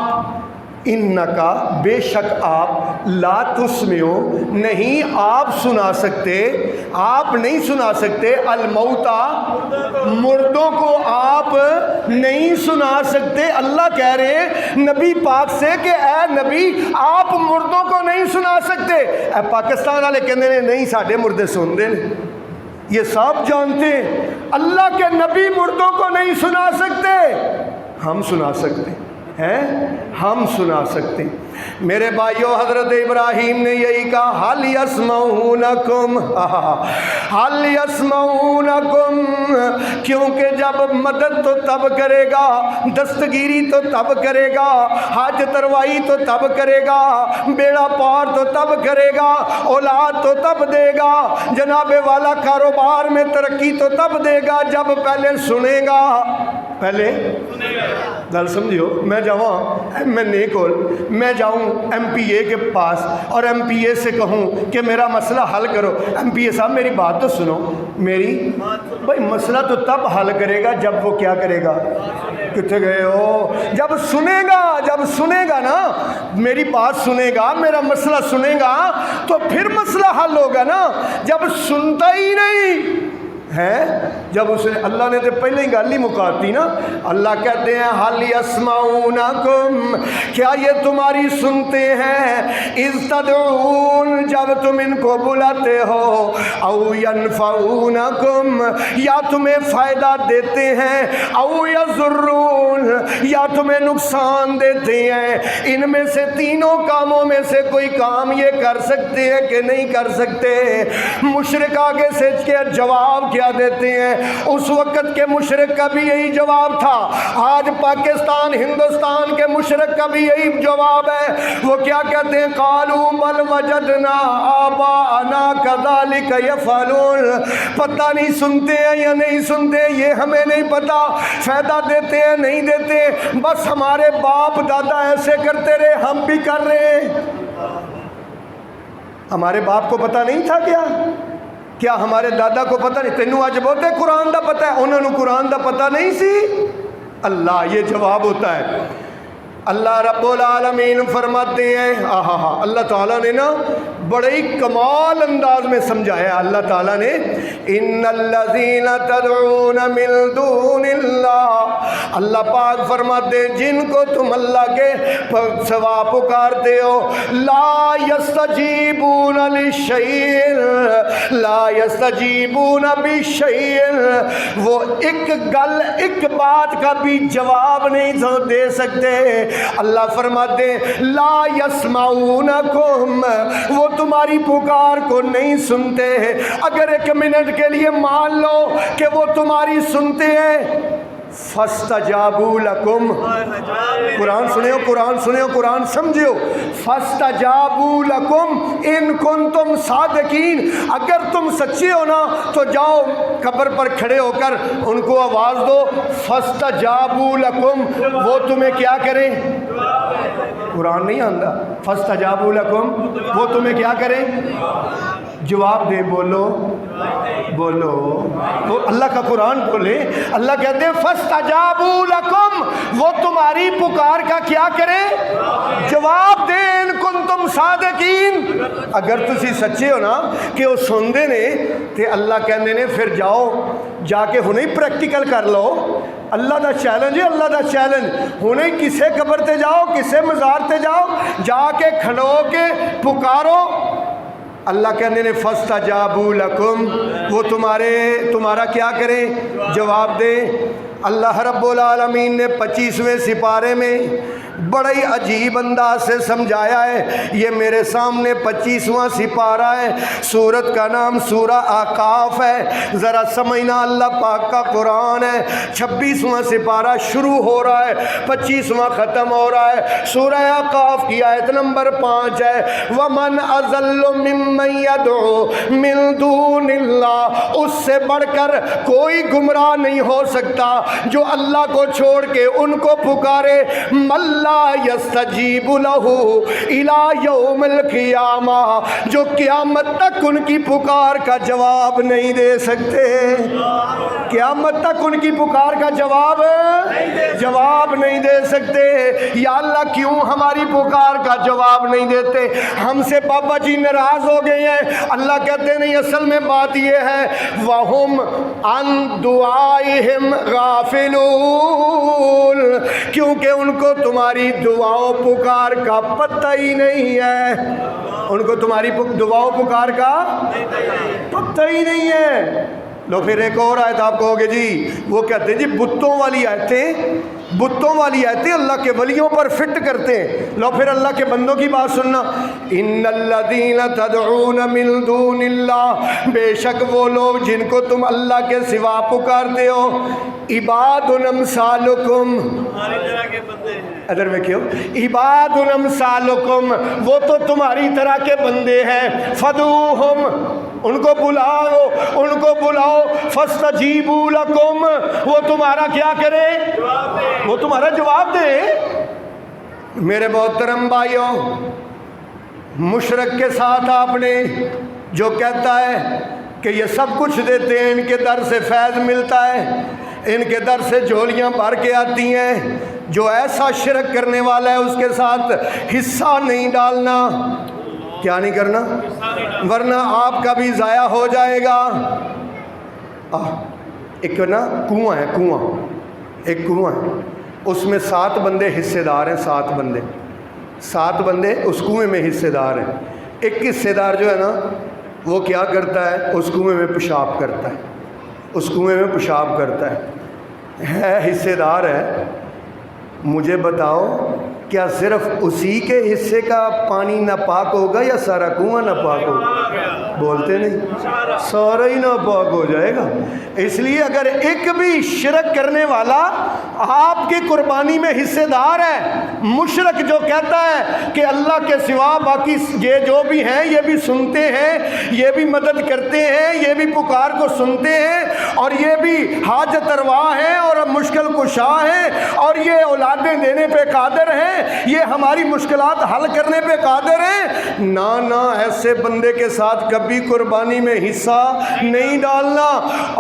انکا بے شک آپ، لا تسمعو نہیں آپ سنا سکتے، آپ نہیں سنا سکتے، الموتى مردوں کو آپ نہیں سنا سکتے. اللہ کہہ رہے ہیں نبی پاک سے کہ اے نبی آپ مردوں کو نہیں سنا سکتے. اے پاکستان والے کہتے ہیں نہیں ساڈے مردے سن دے، یہ سب جانتے ہیں اللہ کے نبی مردوں کو نہیں سنا سکتے، ہم سنا سکتے ہیں، ہم سنا سکتے ہیں. میرے بھائیو حضرت ابراہیم نے یہی کہا حل یسمعونکم، حل یسمعونکم، کیونکہ جب مدد تو تب کرے گا، دستگیری تو تب کرے گا، حاجت روائی تو تب کرے گا، بیڑا پار تو تب کرے گا، اولاد تو تب دے گا، جناب والا کاروبار میں ترقی تو تب دے گا جب پہلے سنے گا. پہلے گل سمجھو، میں جاؤں میں میں جاؤں ایم پی اے کے پاس اور ایم پی اے سے کہوں کہ میرا مسئلہ حل کرو. ایم پی اے صاحب میری بات تو سنو، میری بھائی مسئلہ تو تب حل کرے گا جب وہ کیا کرے گا، کتنے گئے ہو، جب سنے گا نا، میری بات سنے گا، میرا مسئلہ سنے گا تو پھر مسئلہ حل ہوگا نا. جب سنتا ہی نہیں ہے، جب اسے اللہ نے تو پہلے ہی گل ہی مکاتی نا. اللہ کہتے ہیں حل یسمعونکم، کیا یہ تمہاری سنتے ہیں؟ اذ تدعون، جب تم ان کو بلاتے ہو، او ینفعونکم، یا تمہیں فائدہ دیتے ہیں، او یضرون، یا تمہیں نقصان دیتے ہیں. ان میں سے تینوں کاموں میں سے کوئی کام یہ کر سکتے ہیں کہ نہیں کر سکتے؟ مشرک آگے سے کے جواب کیا دیتے ہیں؟ اس وقت کے مشرک کا بھی یہی جواب تھا، آج پاکستان ہندوستان کے مشرک کا بھی یہی جواب ہے. وہ کیا کہتے ہیں؟ قالوا بل وجدنا آباءنا كذلك يفعلون. پتہ نہیں سنتے ہیں یا نہیں سنتے، یہ ہمیں نہیں پتا، فائدہ دیتے ہیں نہیں دیتے، بس ہمارے باپ دادا ایسے کرتے رہے ہم بھی کر رہے ہیں. ہمارے باپ کو پتہ نہیں تھا کیا ہمارے دادا کو پتہ نہیں؟ تینوں اج بہتے قرآن دا پتہ ہے، انہوں نے قرآن دا پتہ نہیں سی. اللہ یہ جواب ہوتا ہے. اللہ رب العالمین فرماتے ہیں اللہ تعالیٰ نے نا بڑے ہی کمال انداز میں سمجھایا. اللہ تعالیٰ نے ان الذین تدعون من دون اللہ، اللہ پاک فرماتے ہیں جن کو تم اللہ کے سوا پکارتے ہو، لا یستجیبون لشیء، لا یستجیبون بشیء، وہ ایک بات کا بھی جواب نہیں دے سکتے. اللہ فرماتے ہیں لا یسمعونکم، وہ تمہاری پکار کو نہیں سنتے. اگر ایک منٹ کے لیے مان لو کہ وہ تمہاری سنتے ہیں، فاستجابوا لکم، قرآن سنو، قرآن سمجھو، فاستجابوا لکم ان کنتم صادقین، اگر تم سچے ہو نا تو جاؤ قبر پر کھڑے ہو کر ان کو آواز دو، فاستجابوا لکم، وہ تمہیں کیا کریں؟ قرآن نہیں آتا؟ فاستجابوا لکم، وہ تمہیں کیا کریں؟ جواب دے، بولو بولو، وہ اللہ کا قرآن بولے۔ اللہ کہتے ہیں فاستجابوا لکم، وہ تمہاری پکار کا کیا کرے؟ جواب دے، ان کنتم صادقین، اگر تسی سچے ہو نا کہ وہ سن دے نے تے اللہ کہندے نے پھر جاؤ جا کے ہنے پریکٹیکل کر لو۔ اللہ دا چیلنج ہے، اللہ دا چیلنج، ہنے کسے قبر تے جاؤ، کسے مزار تے جاؤ، جا کے کھڑو کے پکارو۔ اللہ کہنے نے فاستجابوا لکم، وہ تمہارا کیا کریں؟ جواب دیں۔ اللہ رب العالمین نے 25ویں سپارے میں بڑا ہی عجیب انداز سے سمجھایا ہے۔ یہ میرے سامنے 25واں سپارہ ہے، سورت کا نام سورہ احقاف ہے، ذرا سمجھنا اللہ پاک کا قرآن ہے۔ 26واں سپارہ شروع ہو رہا ہے، 25واں ختم ہو رہا ہے۔ سورہ احقاف کی آیت نمبر 5 ہے، وَمَنْ أَضَلُّ مِمَّنْ يَدْعُو مِن دُونِ اللَّهِ، اس سے بڑھ کر کوئی گمراہ نہیں ہو سکتا جو اللہ کو چھوڑ کے ان کو پکارے، مَلَّا یستجیب لہ الی یوم القیامہ، جو قیامت تک ان کی پکار کا جواب نہیں دے سکتے، قیامت تک ان کی پکار کا جواب نہیں دے سکتے۔ یا اللہ کیوں ہماری پکار کا جواب نہیں دیتے؟ ہم سے بابا جی ناراض ہو گئے ہیں؟ اللہ کہتے نہیں، اصل میں بات یہ ہے وَهُمْ عَن دُعَائِهِمْ غَافِلُونَ، کیونکہ ان کو تمہاری دعاؤں پکار کا پتہ ہی نہیں ہے، ان کو تمہاری دعاؤں پکار کا پتہ ہی نہیں ہے۔ لو پھر ایک اور آیت آپ کہو گے جی وہ کہتے ہیں جی بتوں والی آیتیں اللہ کے ولیوں پر فٹ کرتے ہیں۔ لو پھر اللہ کے بندوں کی بات سننا، ان الذین تدعون من دون اللہ، بے شک وہ لوگ جن کو تم اللہ کے سوا پکارتے ہو، عباد امثالکم، ادھر میں کیوں عباد امثالکم، وہ تو تمہاری طرح کے بندے ہیں، فدعوہم، ان کو بلاؤ، فاستجیبوا لکم، وہ تمہارا کیا کرے؟ وہ تمہارا جواب دے۔ میرے محترم بھائیوں، مشرک کے ساتھ آپ نے جو کہتا ہے کہ یہ سب کچھ دیتے ہیں، ان کے در سے فیض ملتا ہے، ان کے در سے جھولیاں بھر کے آتی ہیں، جو ایسا شرک کرنے والا ہے اس کے ساتھ حصہ نہیں ڈالنا۔ کیا نہیں کرنا؟ ورنہ آپ کا بھی ضائع ہو جائے گا۔ ایک نا کنواں ہے، ایک کنواں ہے، اس میں 7 بندے حصے دار ہیں، 7 بندے اس کنویں میں حصے دار ہیں۔ ایک حصے دار جو ہے نا وہ کیا کرتا ہے؟ اس کنویں میں پیشاب کرتا ہے، حصے دار ہے۔ مجھے بتاؤ کیا صرف اسی کے حصے کا پانی ناپاک ہوگا یا سارا کنواں ناپاک ہوگا؟ بولتے نہیں، سارا ہی ناپاک ہو جائے گا۔ اس لیے اگر ایک بھی شرک کرنے والا آپ کی قربانی میں حصے دار ہے، مشرک جو کہتا ہے کہ اللہ کے سوا باقی یہ جو بھی ہیں یہ بھی سنتے ہیں، یہ بھی مدد کرتے ہیں، یہ بھی پکار کو سنتے ہیں، اور یہ بھی حاجت روا ہیں اور مشکل کشا ہیں، اور یہ اولادیں دینے پہ قادر ہیں، یہ ہماری مشکلات حل کرنے پہ قادر ہیں، نہ ایسے بندے کے ساتھ کبھی قربانی میں حصہ نہیں ڈالنا،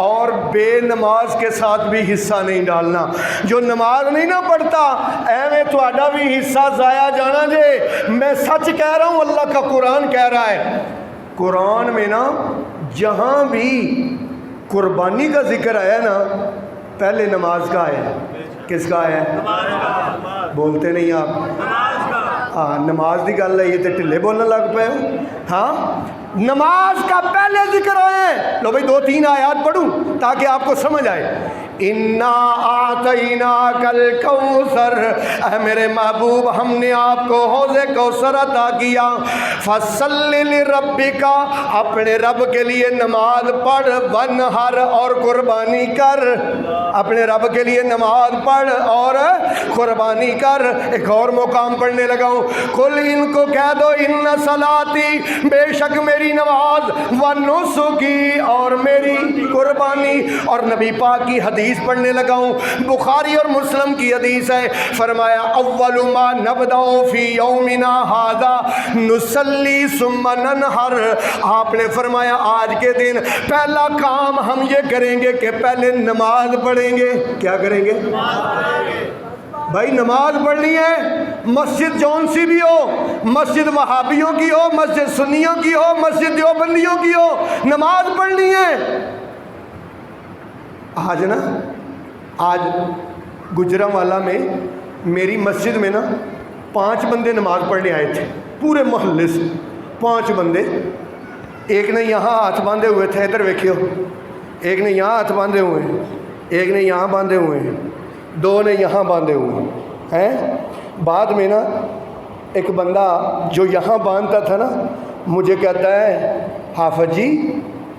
اور بے نماز کے ساتھ بھی حصہ نہیں ڈالنا۔ جو نماز نہیں نہ پڑھتا ایویں تہاڈا بھی حصہ ضائع جانا جے۔ میں سچ کہہ رہا ہوں، اللہ کا قرآن کہہ رہا ہے، قرآن میں نا جہاں بھی قربانی کا ذکر آیا نا پہلے نماز کا آیا۔ کس کا ہے؟ بولتے نہیں آپ؟ نماز دی گل ہے، یہ تو ٹھلے بولنے لگ پے ہو۔ ہاں نماز کا پہلے ذکر ہے۔ لو بھائی 2-3 آیات پڑھوں تاکہ آپ کو سمجھ آئے۔ اِنَّا أَعْطَيْنَاكَ الْكَوْثَرَ، اے میرے محبوب ہم نے آپ کو حوض کوثر عطا کیا، فَصَلِّ لِرَبِّكَ، اپنے رب کے لیے نماز پڑھ، وَانْحَرْ، اور قربانی کر، اپنے رب کے لیے نماز پڑھ اور قربانی کر۔ ایک اور مقام پڑھنے لگا ہوں، قُلْ، ان کو کہہ دو، اِنَّ صَلَاتِي، بے شک میری نماز، وَنُسُكِي، اور میری قربانی۔ اور نبی پاک کی حدیث حدیث پڑھنے لگا ہوں، بخاری اور مسلم کی حدیث ہے، فرمایا اول ما نبدأ فی یومنا ھذا نصلی ثم ننحر، آپ نے فرمایا آج کے دن پہلا کام ہم یہ کریں گے کہ پہلے نماز پڑھیں گے۔ کیا کریں گے بھائی؟ نماز پڑھنی ہے، مسجد جون سی بھی ہو، مسجد وہابیوں کی ہو، مسجد سنیوں کی ہو، مسجد دیوبندیوں کی ہو، نماز پڑھنی ہے۔ آج گجرانوالہ میں میری مسجد میں نا 5 بندے نماز پڑھنے آئے تھے، پورے محلے سے 5 بندے۔ ایک نے یہاں ہاتھ باندھے ہوئے تھے، ادھر ویکھیو، ایک نے یہاں ہاتھ باندھے ہوئے ہیں، ایک نے یہاں باندھے ہوئے ہیں، 2 نے یہاں باندھے ہوئے ہیں۔ بعد میں نا ایک بندہ جو یہاں باندھتا تھا نا مجھے کہتا ہے حافظ جی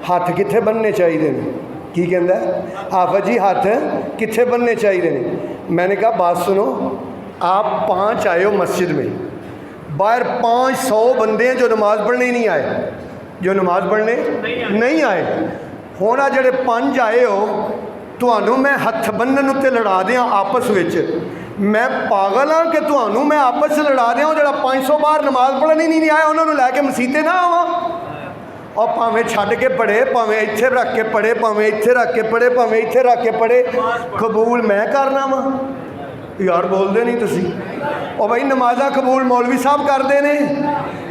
ہاتھ کتنے بننے چاہیے؟ کی کہندا ہے؟ حافظ جی ہاتھ کتنے بننے چاہیے؟ میں نے کہا بات سنو، آپ 5 آئے ہو مسجد میں، باہر 500 بندے ہیں جو نماز پڑھنے ہی نہیں آئے، جو نماز پڑھنے نہیں آئے۔ ہونا جڑے 5 آئے ہو تھانوں میں ہاتھ بنن اتنے لڑا دیاں آپس وچ، میں پاگل ہاں کہ تھانوں میں آپس لڑا دیاں جڑا 500 باہر نماز پڑھنے نہیں آیا انہوں نے لے کے مسیتے نہ آواں، اور پاویں چھڈ کے پڑھے، پاویں ایتھے رکھ کے پڑھے، پاویں ایتھے رکھ کے پڑھے، پاویں ایتھے رکھ کے پڑھے، قبول میں کرنا وا؟ یار بول دے نہیں تسی، اور بھائی نمازاں قبول مولوی صاحب کر دے نے،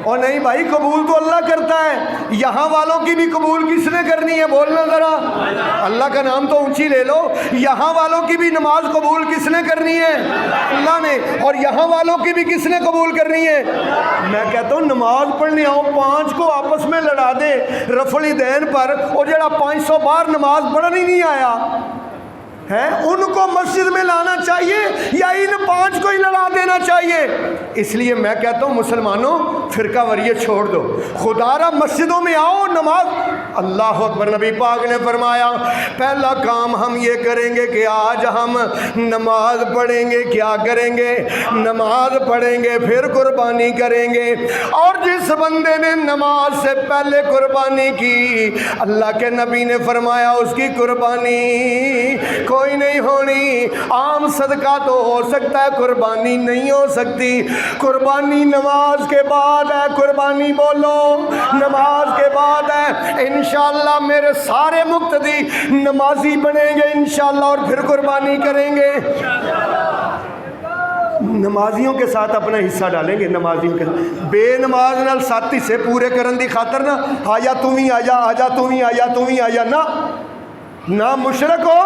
اور نہیں بھائی قبول تو اللہ کرتا ہے۔ یہاں والوں کی بھی قبول کس نے کرنی ہے؟ بولنا ذرا، اللہ کا نام تو اونچی لے لو۔ یہاں والوں کی بھی نماز قبول کس نے کرنی ہے؟ اللہ نے۔ اور یہاں والوں کی بھی کس نے قبول کرنی ہے؟ میں کہتا ہوں نماز پڑھنے آؤ، 5 کو آپس میں لڑا دے رفع الیدین پر، اور جڑا 500 بار نماز پڑھنے نہیں آیا ہے ان کو مسجد میں لانا چاہیے یا ان 5 کو ہی لڑا دینا چاہیے؟ اس لیے میں کہتا ہوں مسلمانوں فرقہ وریت چھوڑ دو، خدا را مسجدوں میں آؤ، نماز۔ اللہ اکبر۔ نبی پاک نے فرمایا پہلا کام ہم یہ کریں گے کہ آج ہم نماز پڑھیں گے۔ کیا کریں گے؟ نماز پڑھیں گے، پھر قربانی کریں گے۔ اور جس بندے نے نماز سے پہلے قربانی کی اللہ کے نبی نے فرمایا اس کی قربانی کوئی نہیں ہونی۔ عام صدقہ تو ہو سکتا ہے، قربانی نہیں ہو سکتی۔ قربانی نماز کے بعد ہے، قربانی بولو نماز کے بعد ہے۔ انشاءاللہ میرے سارے مقتدی نمازی بنیں گے انشاءاللہ، اور پھر قربانی کریں گے۔ نمازیوں کے ساتھ اپنا حصہ ڈالیں گے، نمازیوں کے بے نماز نال 7 حصے پورے کرن دی خاطر نا آجا تم ہی آجا، آجا تم ہی آجا، تم ہی آجا، نہ مشرک ہو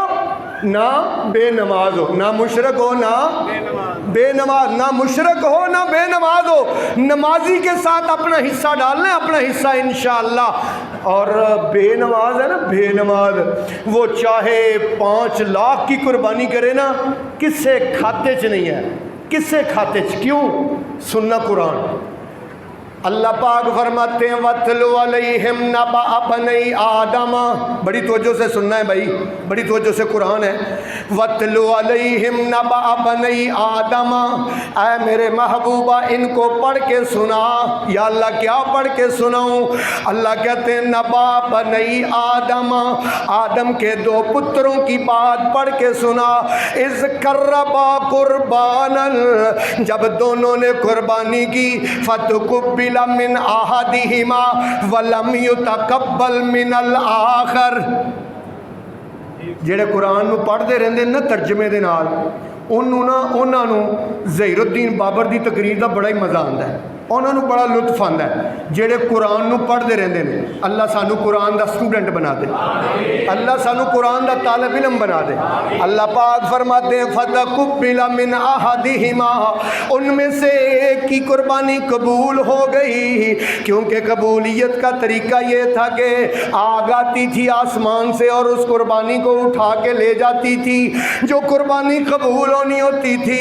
نہ بے نماز ہو، نہ مشرک ہو نہ بے نماز، نہ مشرک ہو نہ بے نماز ہو۔ نمازی کے ساتھ اپنا حصہ ڈالنا ہے، اپنا حصہ انشاءاللہ۔ اور بے نماز ہے نا، بے نماز، وہ چاہے 5 لاکھ کی قربانی کرے نا کس سے کھاتے چ نہیں ہے، کس سے کھاتے چ؟ کیوں؟ سننا قرآن۔ اللہ پاک فرماتے ہیں وَاتْلُ عَلَيْهِمْ نَبَأَ بَنِي آدَمَ۔ بڑی توجہ سے سننا ہے بھائی، بڑی توجہ سے قرآن ہے۔ وَاتْلُ عَلَيْهِمْ نَبَأَ بَنِي آدَمَ، اے میرے محبوبہ ان کو پڑھ کے سنا۔ یا اللہ کیا پڑھ کے سناؤں؟ اللہ کہتے ہیں نبا بنی آدم، آدم کے 2 پتروں کی بات پڑھ کے سنا۔ اِذْ قَرَّبَا قُرْبَانًا، جب دونوں نے قربانی کی، فَتُقُبِّلَ من احدہما ولم یتقبل من الاخر۔ جڑے قرآن نو پڑھتے رہندے نا ترجمے دے نال، انہاں نو ظہیر الدین بابر دی تقریر دا بڑا ہی مزہ آندا ہے، انہاں نو بڑا لطف آندا ہے جڑے قرآن نو پڑھتے رہندے نے۔ اللہ سانو قرآن دا سٹوڈنٹ بنا دے، اللہ سانو قرآن دا طالب علم بنا دے۔ اللہ پاک فرماتے ہیں فَتَقُبِّلَ مِنْ أَحَدِهِمَا، ان میں سے ایک کی قربانی قبول ہو گئی، کیونکہ قبولیت کا طریقہ یہ تھا کہ آگ آتی تھی آسمان سے اور اس قربانی کو اٹھا کے لے جاتی تھی، جو قربانی قبول ہونی ہوتی تھی۔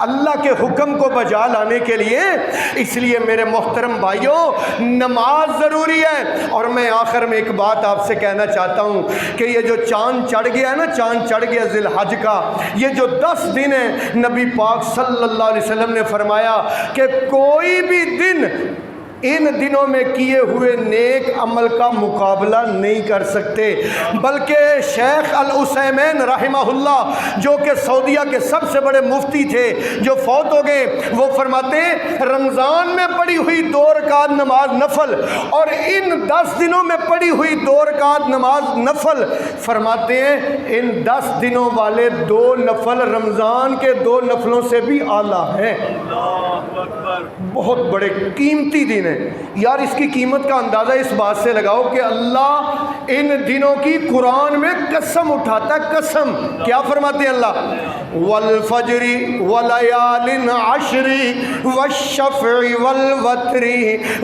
اللہ کے حکم کو بجا لانے کے لیے۔ اس لیے میرے محترم بھائیوں، نماز ضروری ہے۔ اور میں آخر میں ایک بات آپ سے کہنا چاہتا ہوں کہ یہ جو چاند چڑھ گیا ہے نا، چاند چڑھ گیا ذی الحج کا، یہ جو 10 دن ہیں، نبی پاک صلی اللہ علیہ وسلم نے فرمایا کہ کوئی بھی دن ان دنوں میں کیے ہوئے نیک عمل کا مقابلہ نہیں کر سکتے، بلکہ شیخ العثیمین رحمہ اللہ جو کہ سعودیہ کے سب سے بڑے مفتی تھے، جو فوت ہو گئے، وہ فرماتے ہیں رمضان میں پڑھی ہوئی 2 رکعت نماز نفل اور ان 10 دنوں میں پڑھی ہوئی 2 رکعت نماز نفل، فرماتے ہیں ان 10 دنوں والے 2 نفل رمضان کے 2 نفلوں سے بھی اعلیٰ ہیں۔ بہت بڑے قیمتی دن ہیں یار، اس کی قیمت کا اندازہ اس بات سے لگاؤ کہ اللہ ان دنوں کی قرآن میں قسم اٹھاتا ہے، قسم کیا فرماتے ہیں اللہ؟ والفجر وليال عشر والشفع والوتر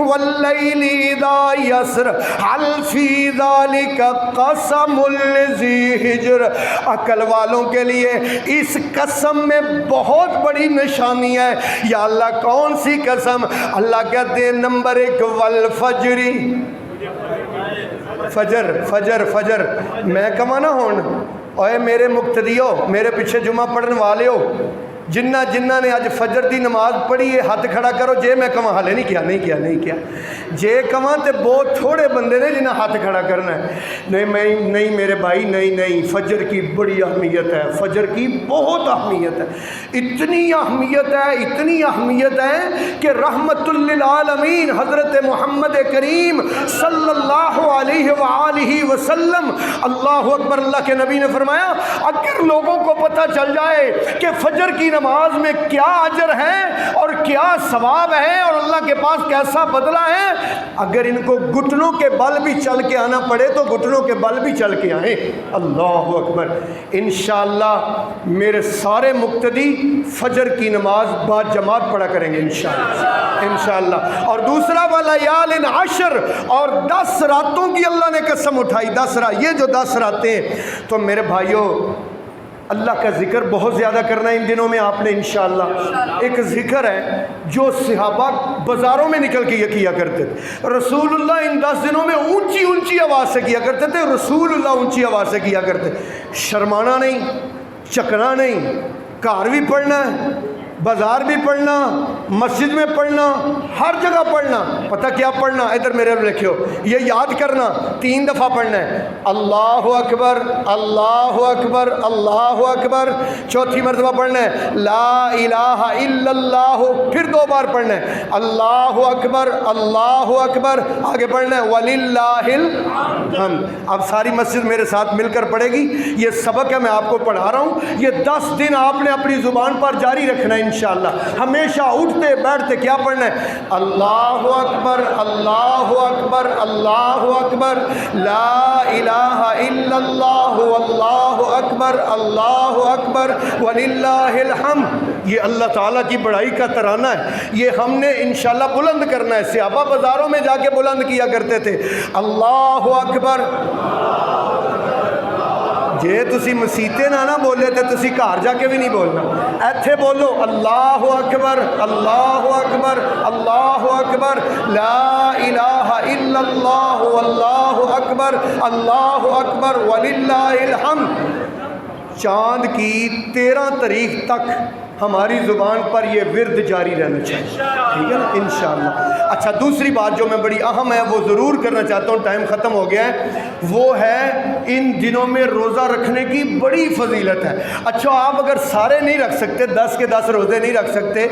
واللیل اذا یسر هل فی ذلک قسم لذی حجر۔ عقل والوں کے لیے اس قسم میں بہت بڑی نشانی ہے۔ یا اللہ کون سی قسم؟ اللہ کہتے ہیں نمبر 1 والفجر، فجر فجر فجر۔ میں کما نہ ہون اوے میرے مقتدیو، میرے پیچھے جمعہ پڑھن والے ہو، جنہ نے آج فجر دی نماز پڑھی ہے ہاتھ کھڑا کرو جے میں کما، حالے نہیں کیا جے کما تے بہت تھوڑے بندے نے جنہیں ہاتھ کھڑا کرنا ہے۔ نہیں میرے بھائی، نہیں، فجر کی بڑی اہمیت ہے، فجر کی بہت اہمیت ہے، اتنی اہمیت ہے کہ رحمت للعالمین حضرت محمد کریم صلی اللہ علیہ وآلہ وسلم، اللہ اکبر، اللہ کے نبی نے فرمایا اگر لوگوں کو پتہ چل جائے کہ فجر کی نماز میں کیا اجر ہے اور کیا ثواب ہے اور اللہ کے پاس کیسا بدلہ ہے، اگر ان کو گھٹنوں کے بل بھی چل کے آنا پڑے تو گھٹنوں کے بل بھی چل کے آئیں۔ اللہ اکبر۔ انشاءاللہ میرے سارے مقتدی فجر کی نماز با جماعت پڑھا کریں گے انشاءاللہ۔ اور دوسرا ولیال عشر، اور 10 راتوں کی اللہ نے قسم اٹھائی، 10 رات، یہ جو 10 راتیں ہیں، تو میرے بھائیوں اللہ کا ذکر بہت زیادہ کرنا ہے ان دنوں میں آپ نے انشاءاللہ۔ ایک ذکر ہے جو صحابہ بازاروں میں نکل کے یہ کیا کرتے تھے، رسول اللہ ان 10 دنوں میں اونچی آواز سے کیا کرتے تھے، رسول اللہ اونچی آواز سے کیا کرتے، شرمانا نہیں، چکنا نہیں، گھر بھی پڑھنا ہے، بازار بھی پڑھنا، مسجد میں پڑھنا، ہر جگہ پڑھنا۔ پتہ کیا پڑھنا؟ ادھر میرے لکھو، یہ یاد کرنا 3 دفعہ پڑھنا ہے، اللہ اکبر اللہ اکبر اللہ اکبر، 4تھی مرتبہ پڑھنا ہے لا الہ الا اللہ، پھر 2 بار پڑھنا ہے اللہ اکبر اللہ اکبر، آگے پڑھنا ہے وللہ الحمد۔ اب ساری مسجد میرے ساتھ مل کر پڑھے گی، یہ سبق ہے میں آپ کو پڑھا رہا ہوں، یہ 10 دن آپ نے اپنی زبان پر جاری رکھنا ہے انشاءاللہ۔ ہمیشہ اٹھتے بیٹھتے کیا پڑھنا ہے؟ اللہ اکبر اللہ اکبر اللہ اکبر، لا الہ الا اللہ واللہ اکبر اللہ اکبر وللہ الحمد۔ یہ اللہ تعالیٰ کی بڑائی کا ترانہ ہے، یہ ہم نے انشاءاللہ بلند کرنا ہے۔ صحابہ بازاروں میں جا کے بلند کیا کرتے تھے اللہ اکبر۔ جے تسی مسیتے نہ بولے تو تسی گھر جا کے بھی نہیں بولنا، ایتھے بولو اللہ اکبر اللہ اکبر اللہ اکبر، لا الہ الا اللہ واللہ اکبر اللہ اکبر وللہ الحمد۔ چاند کی 13 تاریخ تک ہماری زبان پر یہ ورد جاری رہنا چاہیے، ٹھیک ہے نا انشاءاللہ۔ اچھا دوسری بات جو میں بڑی اہم ہے وہ ضرور کرنا چاہتا ہوں، ٹائم ختم ہو گیا ہے، وہ ہے ان دنوں میں روزہ رکھنے کی بڑی فضیلت ہے۔ اچھا آپ اگر سارے نہیں رکھ سکتے، 10 کے 10 روزے نہیں رکھ سکتے،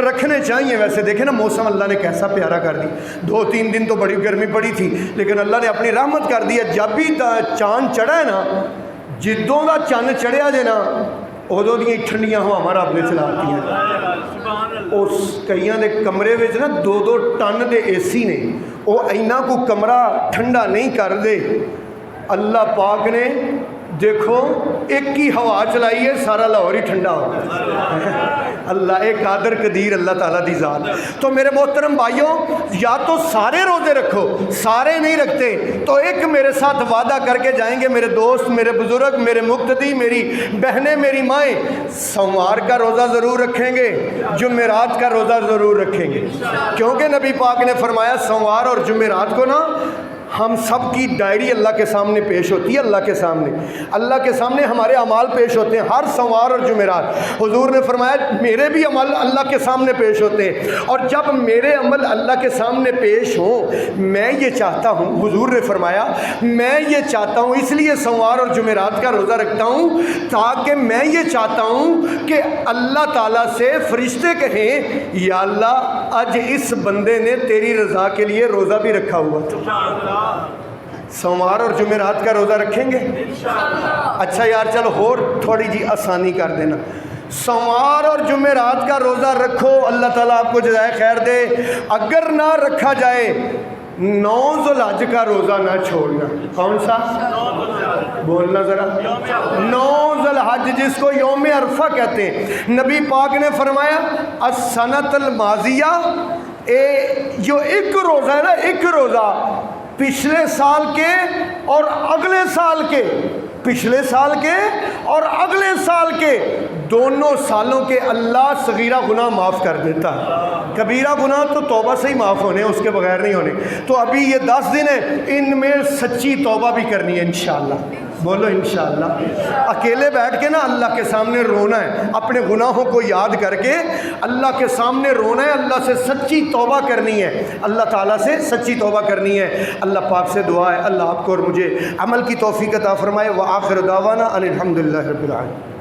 رکھنے چاہیے۔ ویسے دیکھیں نا موسم اللہ نے کیسا پیارا کر دی، 2-3 دن تو بڑی گرمی پڑی تھی لیکن اللہ نے اپنی رحمت کر دی ہے۔ جب بھی چاند چڑھا ہے نا، جدوں کا چند چڑھیا جے نا ادو دیا ٹھنڈیاں ہوا رب نے چلاتی ہیں۔ اس کئی دے کمرے میں نا 2-2 ٹن دے اے سی نے، وہ اینا کو کمرہ ٹھنڈا نہیں کر دے۔ اللہ پاک نے دیکھو ایک کی ہوا چلائی ہے سارا لاہور ہی ٹھنڈا ہو گیا۔ اللہ ایک قادر قدیر اللہ تعالیٰ دی ذات۔ تو میرے محترم بھائیوں، یا تو سارے روزے رکھو، سارے نہیں رکھتے تو ایک میرے ساتھ وعدہ کر کے جائیں گے میرے دوست، میرے بزرگ، میرے مقتدی، میری بہنیں، میری مائیں، سوموار کا روزہ ضرور رکھیں گے، جمعرات کا روزہ ضرور رکھیں گے، کیونکہ نبی پاک نے فرمایا سوموار اور جمعرات کو نا ہم سب کی ڈائری اللہ کے سامنے پیش ہوتی ہے، اللہ کے سامنے ہمارے اعمال پیش ہوتے ہیں ہر سوموار اور جمعرات۔ حضور نے فرمایا میرے بھی عمل اللہ کے سامنے پیش ہوتے ہیں، اور جب میرے عمل اللہ کے سامنے پیش ہوں، میں یہ چاہتا ہوں، حضور نے فرمایا میں یہ چاہتا ہوں، اس لیے سوموار اور جمعرات کا روزہ رکھتا ہوں تاکہ میں یہ چاہتا ہوں کہ اللہ تعالیٰ سے فرشتے کہیں یا اللہ آج اس بندے نے تیری رضا کے لیے روزہ بھی رکھا ہوا تھا۔ سوموار اور جمعرات کا روزہ رکھیں گے؟ اچھا یار چلو اور تھوڑی جی آسانی کر دینا، سوموار اور جمعرات کا روزہ رکھو، اللہ تعالیٰ آپ کو جزائے خیر دے۔ اگر نہ رکھا جائے 9 ذوالحج کا روزہ نہ چھوڑنا۔ کون سا؟ بولنا ذرا۔ 9 ذوالحج جس کو یوم عرفہ کہتے ہیں، نبی پاک نے فرمایا السنۃ الماضیہ، جو ایک روزہ ہے نا، ایک روزہ پچھلے سال کے اور اگلے سال کے، پچھلے سال کے اور اگلے سال کے دونوں سالوں کے اللہ صغیرہ گناہ معاف کر دیتا ہے۔ کبیرہ گناہ تو توبہ سے ہی معاف ہونے ہیں، اس کے بغیر نہیں ہونے۔ تو ابھی یہ 10 دن ہیں، ان میں سچی توبہ بھی کرنی ہے انشاءاللہ۔ بولو انشاءاللہ۔ اکیلے بیٹھ کے نا اللہ کے سامنے رونا ہے، اپنے گناہوں کو یاد کر کے اللہ کے سامنے رونا ہے، اللہ سے سچی توبہ کرنی ہے، اللہ تعالیٰ سے سچی توبہ کرنی ہے۔ اللہ پاک سے دعا ہے اللہ آپ کو اور مجھے عمل کی توفیق عطا فرمائے۔ وآخر دعوانا ان الحمدللہ رب العالمین۔